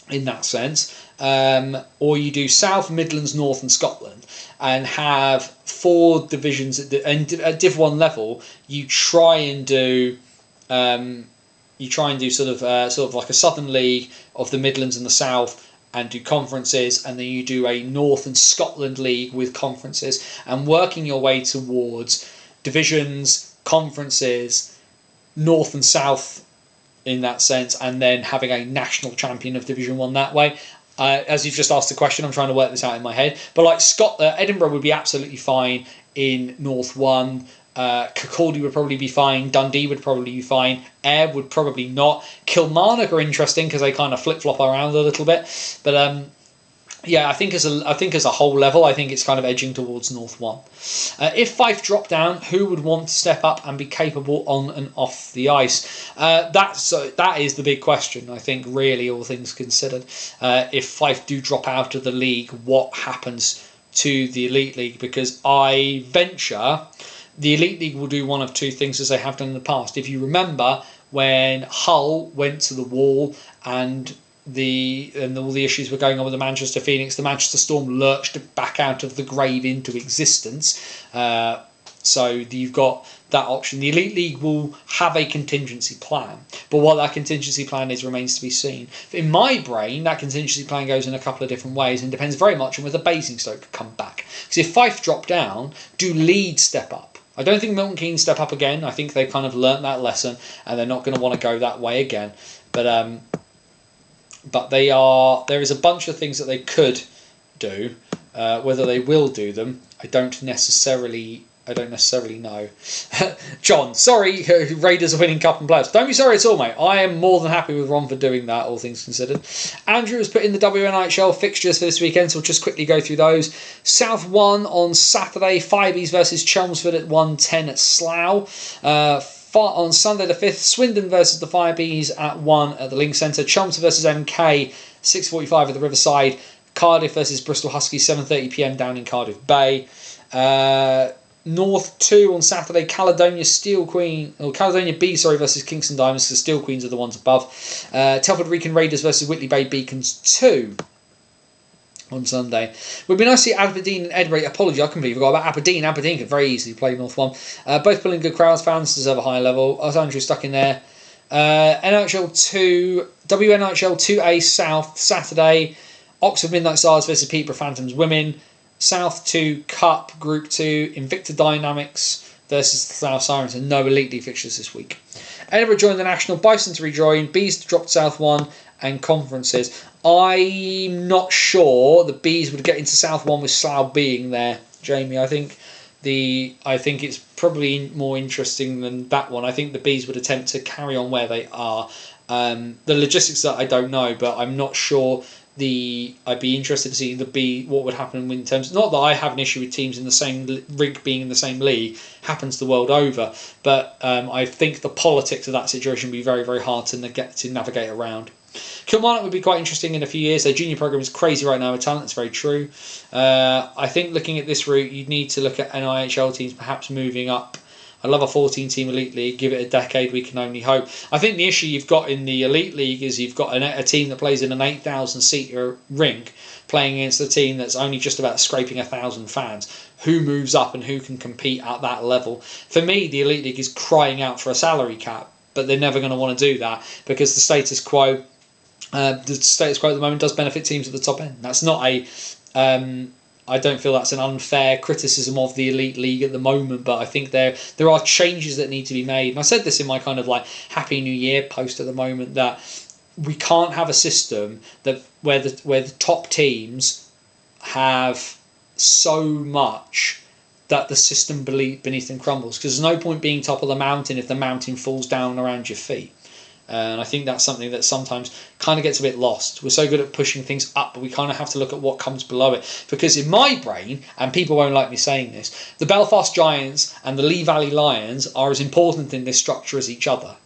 In that sense, or you do South, Midlands, North, and Scotland, and have 4 divisions at Div 1 level. You try and do sort of like a Southern League of the Midlands and the South, and do conferences, and then you do a North and Scotland League with conferences, and working your way towards divisions, conferences, North and South in that sense, and then having a national champion of Division 1 that way. As you've just asked the question, I'm trying to work this out in my head. But like Edinburgh would be absolutely fine in North 1. Kirkcaldy would probably be fine. Dundee would probably be fine. Ayr would probably not. Kilmarnock are interesting because they kind of flip-flop around a little bit. But yeah, I think as a whole level, I think it's kind of edging towards North 1. If Fife drop down, who would want to step up and be capable on and off the ice? That is the big question, I think, really, all things considered. If Fife do drop out of the league, what happens to the Elite League? Because I venture the Elite League will do one of 2 things as they have done in the past. If you remember when Hull went to the wall and all the issues were going on with the Manchester Phoenix, the Manchester Storm lurched back out of the grave into existence. So you've got that option. The Elite League will have a contingency plan, but what that contingency plan is remains to be seen. In my brain, that contingency plan goes in a couple of different ways and depends very much on whether Basingstoke could come back. Because if Fife drop down, do Leeds step up? I don't think Milton Keynes step up again. I think they've kind of learnt that lesson and they're not going to want to go that way again. But there is a bunch of things that they could do. Whether they will do them, I don't necessarily know. John, sorry, Raiders are winning cup and playoffs. Don't be sorry at all, mate. I am more than happy with Ron for doing that, all things considered. Andrew has put in the WNHL fixtures for this weekend, so we'll just quickly go through those. South 1 on Saturday, Firebees versus Chelmsford at 1:10 at Slough. On Sunday the 5th, Swindon versus the Firebees at 1 at the Link Centre. Chelmsford versus MK, 6:45 at the Riverside. Cardiff versus Bristol Huskies, 7:30 PM down in Cardiff Bay. North 2 on Saturday, Caledonia B versus Kingston Diamonds. The Steel Queens are the ones above. Telford Wrekin Raiders versus Whitley Bay Beacons 2 on Sunday. It would be nice to see Aberdeen and Edinburgh. Apology, I completely forgot about Aberdeen. Aberdeen could very easily play North 1. Both pulling good crowds. Fans deserve a higher level. I was Andrew stuck in there. WNHL 2A South Saturday. Oxford Midnight Stars versus Peterborough Phantoms Women. South 2 Cup Group 2. Invicta Dynamics versus the Slough Sirens. And no Elite League fixtures this week. Edinburgh joined the National. Bison to rejoin. Bees dropped South 1. And conferences. I'm not sure the Bees would get into South 1 with Slough being there, Jamie. I think it's probably more interesting than that one. I think the Bees would attempt to carry on where they are. The logistics that I don't know, but I'm not sure. I'd be interested to see what would happen in terms. Not that I have an issue with teams in the same rig being in the same league, happens the world over, but I think the politics of that situation would be very, very hard to navigate around. Kilmarnock would be quite interesting in a few years. Their junior program is crazy right now with talent. It's very true. I think looking at this route, you'd need to look at NIHL teams perhaps moving up. I love a 14-team Elite League. Give it a decade, we can only hope. I think the issue you've got in the Elite League is you've got a team that plays in an 8,000-seat rink playing against a team that's only just about scraping 1,000 fans. Who moves up and who can compete at that level? For me, the Elite League is crying out for a salary cap, but they're never going to want to do that because the status quo at the moment does benefit teams at the top end. That's not I don't feel that's an unfair criticism of the Elite League at the moment, but I think there are changes that need to be made. And I said this in my kind of like Happy New Year post at the moment, that we can't have a system where the top teams have so much that the system beneath them crumbles, because there's no point being top of the mountain if the mountain falls down around your feet. And I think that's something that sometimes kind of gets a bit lost. We're so good at pushing things up, but we kind of have to look at what comes below it. Because in my brain, and people won't like me saying this, the Belfast Giants and the Lee Valley Lions are as important in this structure as each other.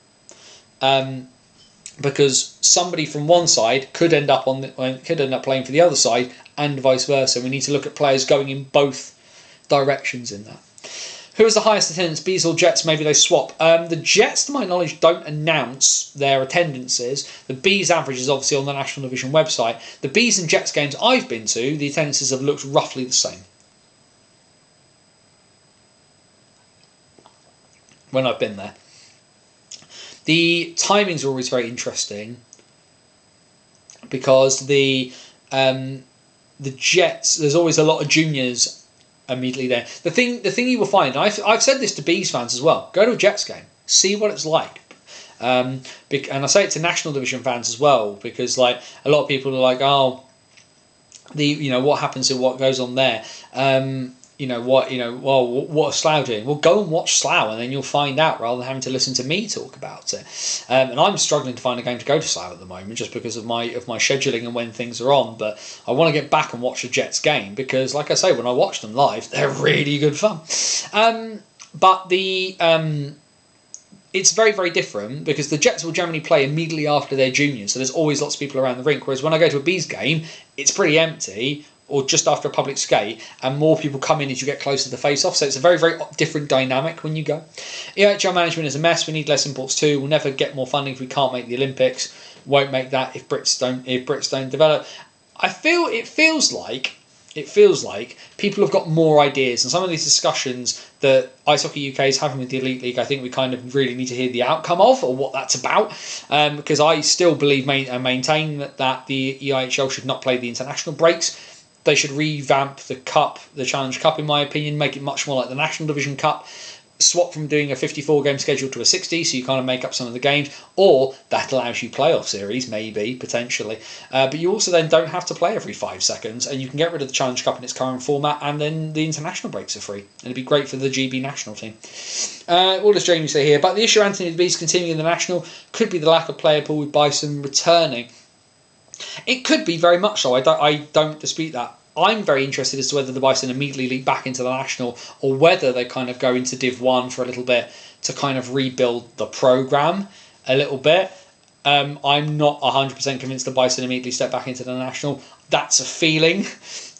Because somebody from one side could end up playing for the other side, and vice versa. We need to look at players going in both directions in that. Who has the highest attendance, Bees or Jets? Maybe they swap. The Jets, to my knowledge, don't announce their attendances. The Bees average is obviously on the National Division website. The Bees and Jets games I've been to, the attendances have looked roughly the same when I've been there. The timings are always very interesting because the Jets, there's always a lot of juniors immediately there. The thing you will find, and I've said this to Bees fans as well, go to a Jets game, see what it's like. And I say it to National Division fans as well, because like a lot of people are like, oh, what happens to what goes on there? What are Slough doing? Well, go and watch Slough and then you'll find out, rather than having to listen to me talk about it. And I'm struggling to find a game to go to Slough at the moment just because of my scheduling and when things are on. But I want to get back and watch the Jets game because, like I say, when I watch them live, they're really good fun. But it's very, very different because the Jets will generally play immediately after their juniors, so there's always lots of people around the rink. Whereas when I go to a Bees game, it's pretty empty, or just after a public skate, and more people come in as you get closer to the face-off. So it's a very, very different dynamic when you go. EHL management is a mess. We need less imports too. We'll never get more funding if we can't make the Olympics. Won't make that if Brits don't develop. It feels like it feels like people have got more ideas, and some of these discussions that Ice Hockey UK is having with the Elite League, I think we kind of really need to hear the outcome of, or what that's about, because I still believe and maintain that the EIHL should not play the international breaks. They should revamp the Cup, the Challenge Cup, in my opinion, make it much more like the National Division Cup. Swap from doing a 54 game schedule to a 60, so you kind of make up some of the games, or that allows you playoff series, maybe, potentially. But you also then don't have to play every 5 seconds, and you can get rid of the Challenge Cup in its current format, and then the international breaks are free. And it'd be great for the GB national team. What does Jamie say here? But the issue Anthony Bees continuing in the national could be the lack of player pool with Bison returning. It could be very much so. I don't dispute that. I'm very interested as to whether the Bison immediately leap back into the national, or whether they kind of go into Div 1 for a little bit to kind of rebuild the programme a little bit. I'm not 100% convinced the Bison immediately step back into the national. That's a feeling,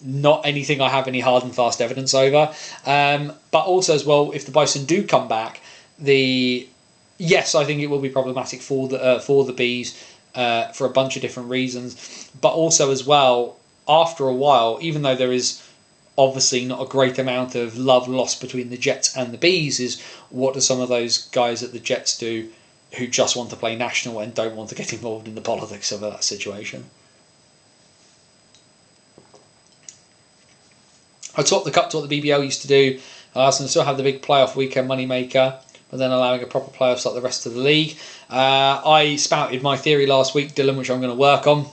not anything I have any hard and fast evidence over. But also as well, if the Bison do come back, yes, I think it will be problematic for the Bees for a bunch of different reasons. But also as well, after a while, even though there is obviously not a great amount of love lost between the Jets and the Bees, is what do some of those guys at the Jets do who just want to play national and don't want to get involved in the politics of that situation? I taught the Cup to what the BBL used to do. I asked them to still have the big playoff weekend moneymaker, but then allowing a proper playoffs like the rest of the league. I spouted my theory last week, Dylan, which I'm going to work on.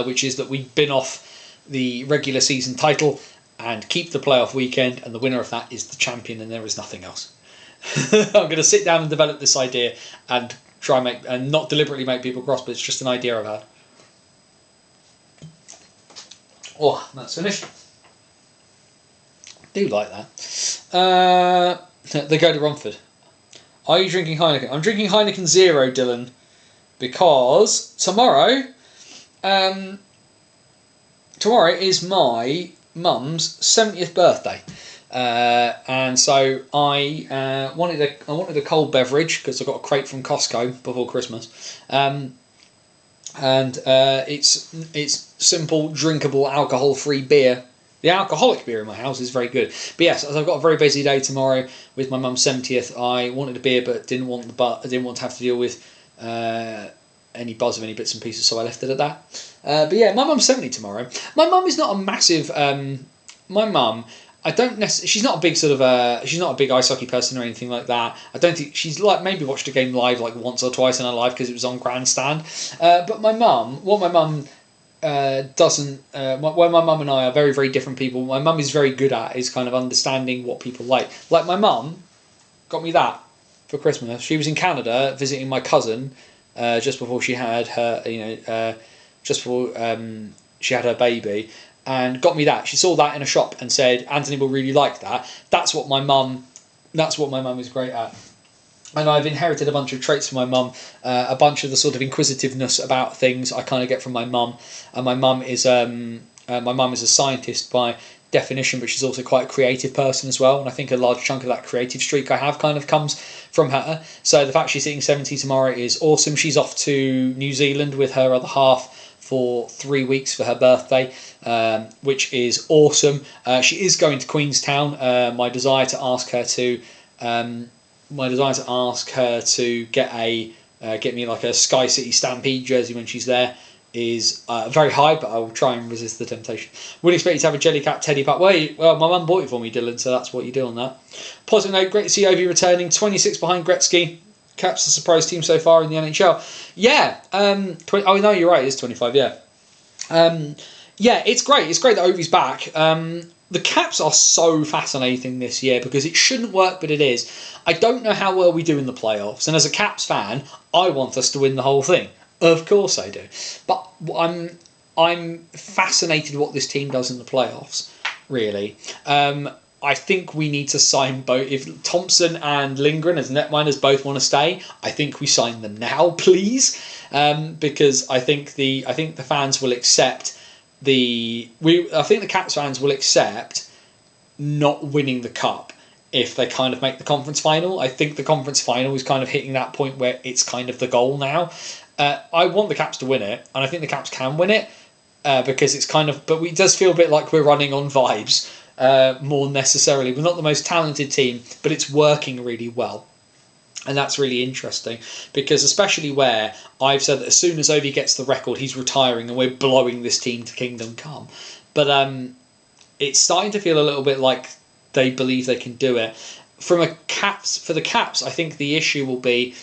Which is that we bin off the regular season title and keep the playoff weekend, and the winner of that is the champion, and there is nothing else. I'm going to sit down and develop this idea and try and not deliberately make people cross, but it's just an idea I've had. Oh, that's finished. I do like that. They go to Romford. Are you drinking Heineken? I'm drinking Heineken Zero, Dylan, because tomorrow is my mum's 70th birthday, and so I wanted a cold beverage because I got a crate from Costco before Christmas, and it's simple, drinkable, alcohol-free beer. The alcoholic beer in my house is very good. But yes, as I've got a very busy day tomorrow with my mum's 70th, I wanted a beer but didn't want to have to deal with any buzz of any bits and pieces, so I left it at that. But yeah, my mum's 70 tomorrow. My mum is not a massive. My mum, she's not a big sort of. She's not a big ice hockey person or anything like that. I don't think she's like maybe watched a game live like once or twice in her life because it was on Grandstand. But my mum, doesn't. Where my mum and I are very, very different people. My mum is very good at is kind of understanding what people like. Like my mum got me that for Christmas. She was in Canada visiting my cousin. Just before she had her, she had her baby, and got me that. She saw that in a shop and said, "Anthony will really like that." That's what my mum is great at. And I've inherited a bunch of traits from my mum, a bunch of the sort of inquisitiveness about things I kind of get from my mum. And my mum is a scientist by definition, but she's also quite a creative person as well, and I think a large chunk of that creative streak I have kind of comes from her. So the fact she's hitting 70 tomorrow is awesome. She's off to New Zealand with her other half for 3 weeks for her birthday, which is awesome. She is going to Queenstown. My desire to ask her to get me like a Sky City Stampede jersey when she's there is very high, but I will try and resist the temptation. Wouldn't expect you to have a Jellycat teddy pack. Well, my mum bought it for me, Dylan, so that's what you do on that. Positive note, great to see Ovi returning, 26 behind Gretzky. Caps the surprise team so far in the NHL. Yeah, oh no, you're right, it is 25, yeah. Yeah, it's great. It's great that Ovi's back. The Caps are so fascinating this year because it shouldn't work, but it is. I don't know how well we do in the playoffs, and as a Caps fan, I want us to win the whole thing. Of course I do. But I'm fascinated what this team does in the playoffs, really. I think we need to sign both. If Thompson and Lindgren as netminders both want to stay, I think we sign them now, please. Because I think the fans will accept I think the Caps fans will accept not winning the cup if they kind of make the conference final. I think the conference final is kind of hitting that point where it's kind of the goal now. I want the Caps to win it, and I think the Caps can win it, because it's kind of, but it does feel a bit like we're running on vibes more necessarily. We're not the most talented team, but it's working really well. And that's really interesting, because especially where I've said that as soon as Ovi gets the record, he's retiring and we're blowing this team to kingdom come. But it's starting to feel a little bit like they believe they can do it. For the Caps, I think the issue will be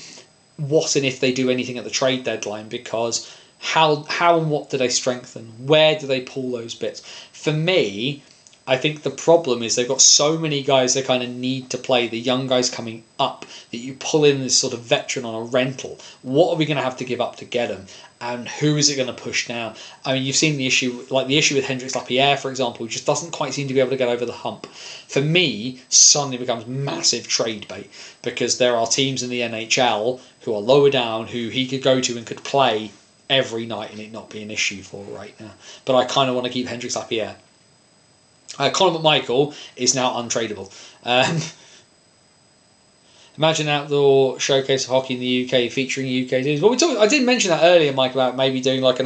what and if they do anything at the trade deadline, because how and what do they strengthen? Where do they pull those bits? For me, I think the problem is they've got so many guys they kind of need to play, the young guys coming up, that you pull in this sort of veteran on a rental. What are we going to have to give up to get them? And who is it going to push down? I mean, you've seen the issue with Hendrix Lapierre, for example, who just doesn't quite seem to be able to get over the hump. For me, suddenly becomes massive trade bait, because there are teams in the NHL who are lower down who he could go to and could play every night and it not be an issue for right now. But I kind of want to keep Hendrix Lapierre. Conor McMichael is now untradeable. Imagine an outdoor showcase of hockey in the UK featuring UK teams. Well, I did mention that earlier, Mike, about maybe doing like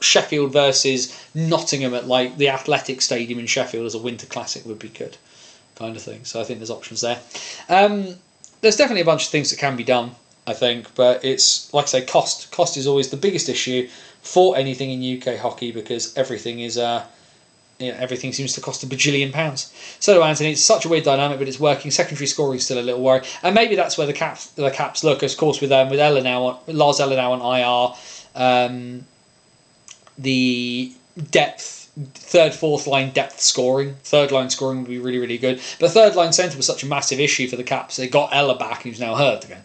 Sheffield versus Nottingham at like the Athletic Stadium in Sheffield as a winter classic would be good, kind of thing. So I think there's options there. There's definitely a bunch of things that can be done, I think, but it's like I say, cost. Cost is always the biggest issue for anything in UK hockey, because everything is. Everything seems to cost £1 bajillion. So, Anthony, it's such a weird dynamic, but it's working. Secondary scoring is still a little worry, and maybe that's where the Caps look. Of course, with Ella now, Lars Eller now on IR, the depth, third, fourth line depth scoring, third line scoring would be really, really good. But third line centre was such a massive issue for the Caps. They got Ella back, who's now hurt again,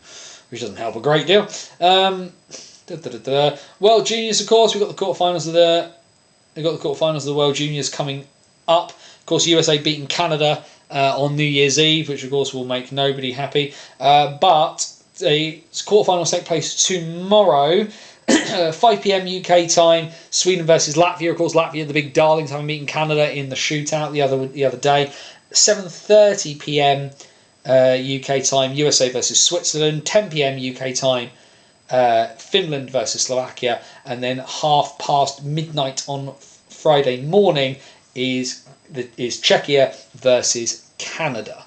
which doesn't help a great deal. World Juniors, of course, we've got the quarterfinals of the World Juniors coming up. Of course, USA beating Canada on New Year's Eve, which of course will make nobody happy. But the quarterfinals take place tomorrow, 5 p.m. UK time. Sweden versus Latvia. Of course, Latvia, the big darlings, having beaten Canada in the shootout the other day. 7:30 p.m. UK time. USA versus Switzerland. 10 p.m. UK time. Finland versus Slovakia, and then midnight on Friday morning is Czechia versus Canada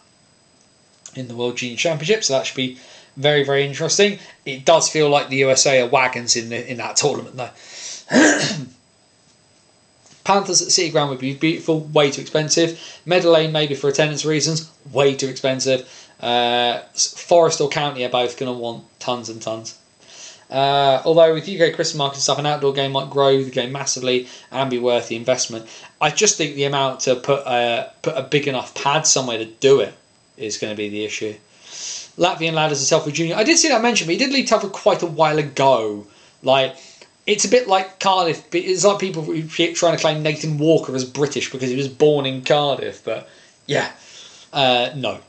in the World Junior Championship. So that should be very, very interesting. It does feel like the USA are wagons in that tournament though. Panthers at City Ground would be beautiful, way too expensive. Meadow Lane maybe for attendance reasons, way too expensive. Forest or County are both going to want tons and tons. Although with UK Christmas market and stuff, an outdoor game might grow the game massively and be worth the investment. I just think the amount to put a big enough pad somewhere to do it is going to be the issue. Latvian lad as a Telford Junior. I did see that mentioned, but he did leave Telford quite a while ago. Like, it's a bit like Cardiff. It's like people trying to claim Nathan Walker as British because he was born in Cardiff. But yeah, no.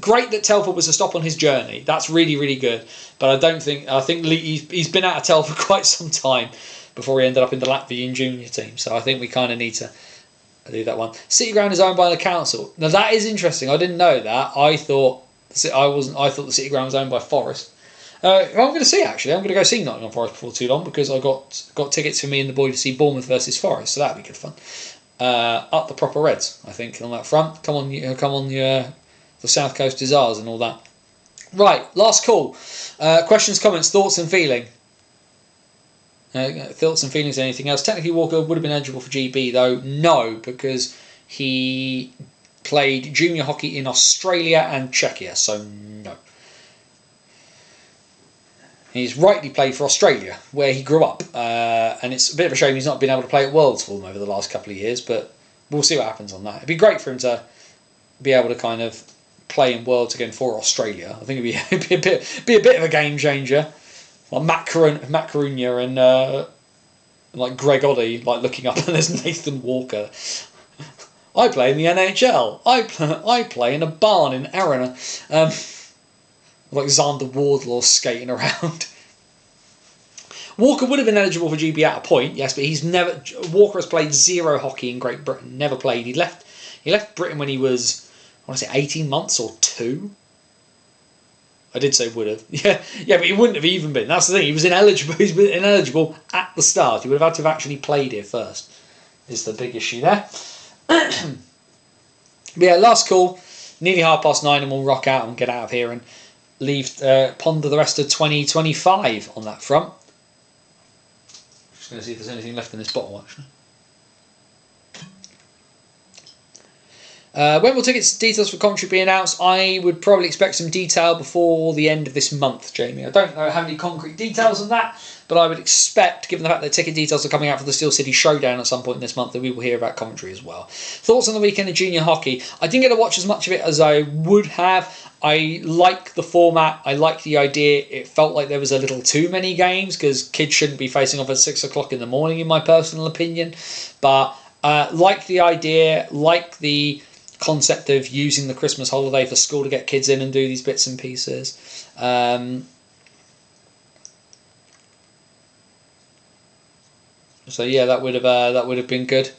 Great that Telford was a stop on his journey. That's really, really good. But I think he's been out of Telford quite some time before he ended up in the Latvian junior team. So I think we kind of need to do that one. City Ground is owned by the council. Now that is interesting. I didn't know that. I thought the City Ground was owned by Forest. I'm going to see actually. I'm going to go see Nottingham Forest before too long, because I got tickets for me and the boy to see Bournemouth versus Forest. So that'd be good fun. Up the proper Reds, I think, on that front. Come on, the South Coast is ours and all that. Right, last call. Questions, comments, thoughts and feeling. Thoughts and feelings, anything else? Technically, Walker would have been eligible for GB, though. No, because he played junior hockey in Australia and Czechia, so no. He's rightly played for Australia, where he grew up. And it's a bit of a shame he's not been able to play at Worlds for them over the last couple of years, but we'll see what happens on that. It'd be great for him to be able to kind of play in Worlds again for Australia. I think it'd be a bit of a game changer. Like Matt Carunia and like Greg Oddie, like looking up and there's Nathan Walker. I play in the NHL. I play in a barn in Arena. Like Xander Wardlaw skating around. Walker would have been eligible for GB at a point, yes, but Walker has played zero hockey in Great Britain. Never played. He left Britain when he was, I want to say 18 months or 2. I did say would have. Yeah, but he wouldn't have even been. That's the thing. He was ineligible. He's been ineligible at the start. He would have had to have actually played here first. Is the big issue there. But yeah, last call. Nearly 9:30, and we'll rock out and get out of here and leave. Ponder the rest of 2025 on that front. Just going to see if there's anything left in this bottle actually. When will tickets details for commentary be announced? I would probably expect some detail before the end of this month, Jamie. I don't know how many concrete details on that, but I would expect, given the fact that ticket details are coming out for the Steel City Showdown at some point in this month, that we will hear about commentary as well. Thoughts on the weekend of junior hockey? I didn't get to watch as much of it as I would have. I like the format. I like the idea. It felt like there was a little too many games because kids shouldn't be facing off at 6 o'clock in the morning, in my personal opinion. But like the idea, like the concept of using the Christmas holiday for school to get kids in and do these bits and pieces. So yeah, that would have been good.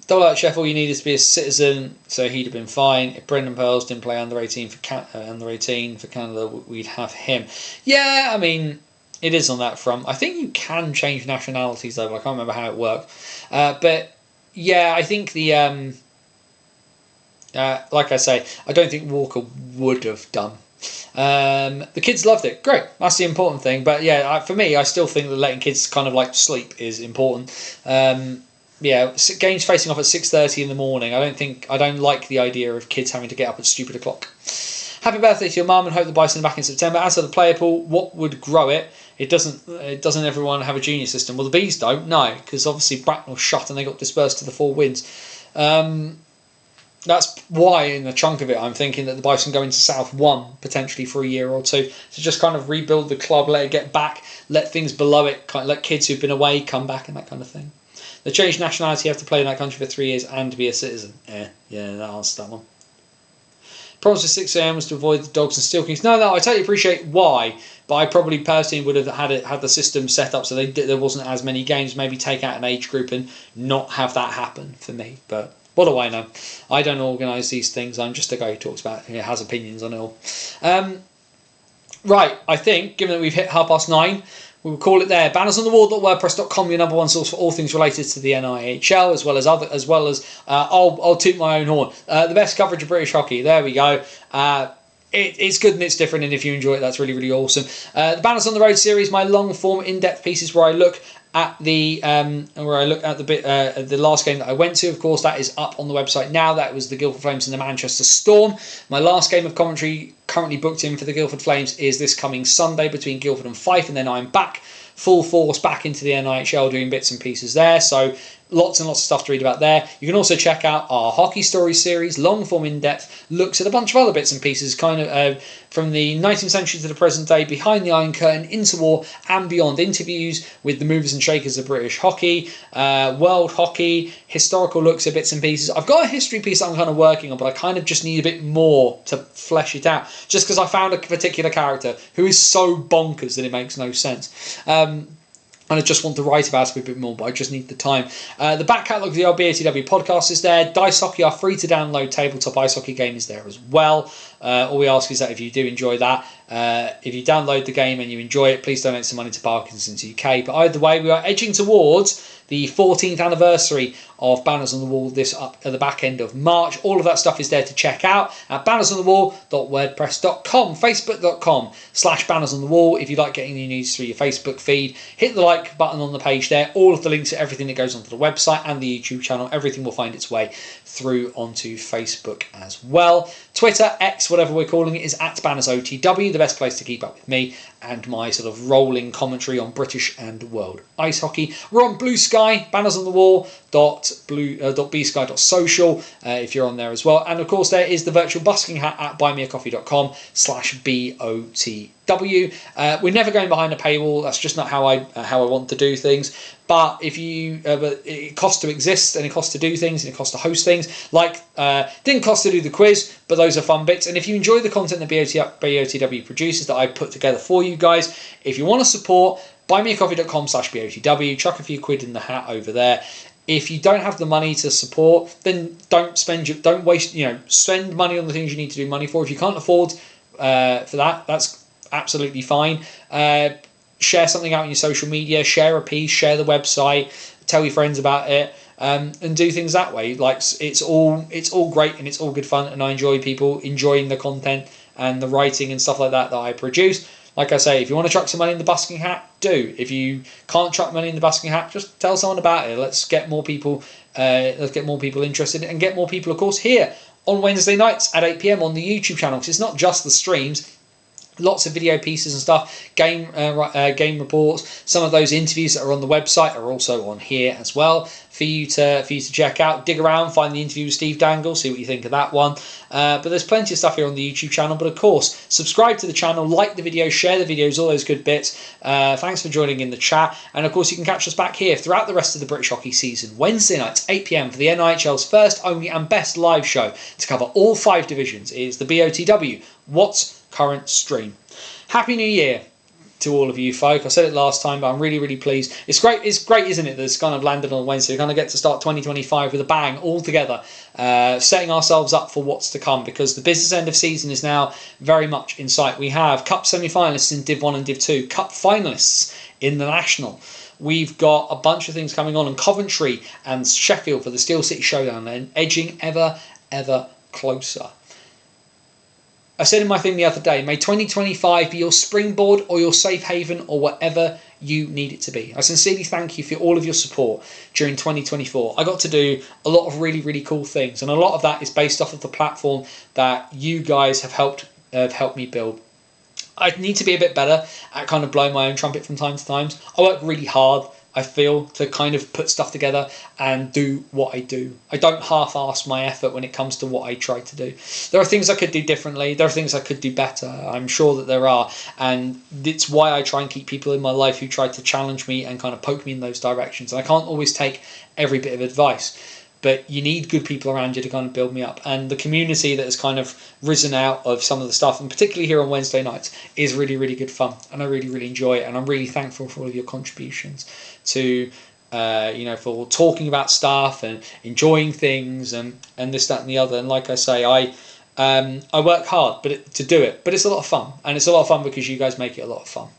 Double out Sheffield, you needed to be a citizen, so he'd have been fine. If Brendan Pearls didn't play under 18 for Canada, we'd have him. Yeah, I mean, it is on that front. I think you can change nationalities though, but I can't remember how it worked. But yeah, I think the like I say, I don't think Walker would have done. The kids loved it. Great, that's the important thing. But yeah, for me, I still think that letting kids kind of like sleep is important. Yeah, games facing off at 6:30 in the morning. I don't like the idea of kids having to get up at stupid o'clock. Happy birthday to your mum and hope the Bison are back in September. As for the player pool, what would grow it? Doesn't everyone have a junior system? Well, the Bees don't, no, because obviously Bracknell shut and they got dispersed to the 4 wins. That's why, in the chunk of it, I'm thinking that the Bison go into South 1 potentially for a year or two to just kind of rebuild the club, let it get back, let things below it, kind of let kids who've been away come back and that kind of thing. The changed nationality, you have to play in that country for 3 years and be a citizen. Yeah, that answers that one. Promise for 6 AM was to avoid the Dogs and Steel Kings. No, I totally appreciate why, but I probably personally would have had the system set up so there wasn't as many games. Maybe take out an age group and not have that happen for me. But what do I know? I don't organise these things. I'm just a guy who talks about it, has opinions on it all. Right, I think, given that we've hit 9:30, we will call it there. Bannersonthewall.wordpress.com, your number one source for all things related to the NIHL, as well as I'll toot my own horn. The best coverage of British hockey. There we go. It's good and it's different, and if you enjoy it, that's really, really awesome. The Banners on the Road series, my long form, in-depth pieces where I look at the last game that I went to. Of course, that is up on the website now. That was the Guildford Flames and the Manchester Storm. My last game of commentary currently booked in for the Guildford Flames is this coming Sunday between Guildford and Fife, and then I'm back full force back into the NIHL doing bits and pieces there. So lots and lots of stuff to read about there. You can also check out our Hockey Stories series, long form in-depth, looks at a bunch of other bits and pieces, kind of from the 19th century to the present day, behind the Iron Curtain, into war and beyond. Interviews with the movers and shakers of British hockey, world hockey, historical looks at bits and pieces. I've got a history piece that I'm kind of working on, but I kind of just need a bit more to flesh it out, just because I found a particular character who is so bonkers that it makes no sense. And I just want to write about it a bit more, but I just need the time. The back catalogue of the BOTW podcast is there. Dice Hockey, our free-to-download tabletop ice hockey game, is there as well. All we ask is that if you do enjoy that, if you download the game and you enjoy it, please donate some money to Parkinson's UK. But either way, we are edging towards the 14th anniversary of Banners on the Wall this up at the back end of March. All of that stuff is there to check out at bannersonthewall.wordpress.com, facebook.com/bannersonthewall. If you like getting the news through your Facebook feed, hit the like button on the page there. All of the links to everything that goes onto the website and the YouTube channel, everything will find its way through onto Facebook as well. Twitter, X, whatever we're calling it, is at BannersOTW, the best place to keep up with me and my sort of rolling commentary on British and world ice hockey. We're on Blue Sky, bannersonthewall.bsky.social if you're on there as well. And of course, there is the virtual busking hat at buymeacoffee.com/BOTW. We're never going behind a paywall. That's just not how I want to do things. But if you, but it costs to exist, and it costs to do things, and it costs to host things. Like, didn't cost to do the quiz, but those are fun bits. And if you enjoy the content that BOTW produces that I put together for you guys, if you want to support, buymeacoffee.com/BOTW, chuck a few quid in the hat over there. If you don't have the money to support, then don't waste, spend money on the things you need to do money for. If you can't afford for that. That's absolutely fine. Share something out on your social media, share a piece, share the website, tell your friends about it, and do things that way. Like, it's all great and it's all good fun, and I enjoy people enjoying the content and the writing and stuff like that I produce. Like I say, if you want to chuck some money in the busking hat, do. If you can't chuck money in the busking hat, just tell someone about it. Let's get more people. Let's get more people interested, and get more people, of course, here on Wednesday nights at 8 PM on the YouTube channel. Because it's not just the streams. Lots of video pieces and stuff, game reports. Some of those interviews that are on the website are also on here as well for you to check out. Dig around, find the interview with Steve Dangle, see what you think of that one. But there's plenty of stuff here on the YouTube channel. But of course, subscribe to the channel, like the video, share the videos, all those good bits. Thanks for joining in the chat. And of course, you can catch us back here throughout the rest of the British hockey season, Wednesday nights, 8 PM for the NIHL's first, only and best live show to cover all 5 divisions. It is the BOTW What's Current stream. Happy New Year to all of you folk. I said it last time, but I'm really, really pleased. It's great, isn't it, that it's kind of landed on Wednesday. We're going to get to start 2025 with a bang all together, setting ourselves up for what's to come, because the business end of season is now very much in sight. We have Cup semi-finalists in Div 1 and Div 2, Cup finalists in the National. We've got a bunch of things coming on in Coventry and Sheffield for the Steel City Showdown, and edging ever, ever closer. I said in my thing the other day, may 2025 be your springboard or your safe haven or whatever you need it to be. I sincerely thank you for all of your support during 2024. I got to do a lot of really, really cool things, and a lot of that is based off of the platform that you guys have helped me build. I need to be a bit better at kind of blowing my own trumpet from time to time. I work really hard, I feel, to kind of put stuff together and do what I do. I don't half-arse my effort when it comes to what I try to do. There are things I could do differently. There are things I could do better. I'm sure that there are. And it's why I try and keep people in my life who try to challenge me and kind of poke me in those directions. And I can't always take every bit of advice. But you need good people around you to kind of build me up. And the community that has kind of risen out of some of the stuff, and particularly here on Wednesday nights, is really, really good fun. And I really, really enjoy it. And I'm really thankful for all of your contributions to, for talking about stuff and enjoying things and this, that and the other. And like I say, I work hard to do it. But it's a lot of fun. And it's a lot of fun because you guys make it a lot of fun.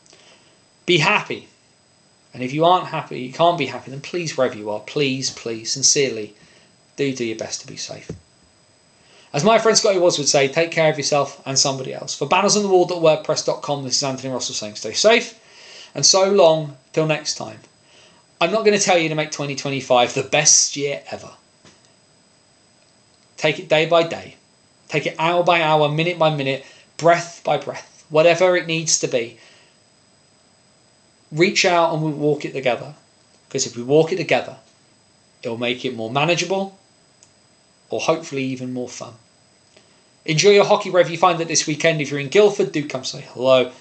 Be happy. And if you aren't happy, you can't be happy, then please, wherever you are, please, please, sincerely, do your best to be safe. As my friend Scotty Watts would say, take care of yourself and somebody else. For bannersonthewall.wordpress.com, this is Anthony Russell saying stay safe. And so long, till next time. I'm not going to tell you to make 2025 the best year ever. Take it day by day. Take it hour by hour, minute by minute, breath by breath. Whatever it needs to be. Reach out and we'll walk it together. Because if we walk it together, it'll make it more manageable, or hopefully even more fun. Enjoy your hockey wherever you find it this weekend. If you're in Guildford, do come say hello.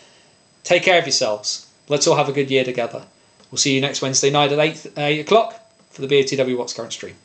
Take care of yourselves. Let's all have a good year together. We'll see you next Wednesday night at 8 o'clock for the BOTW What's Current stream.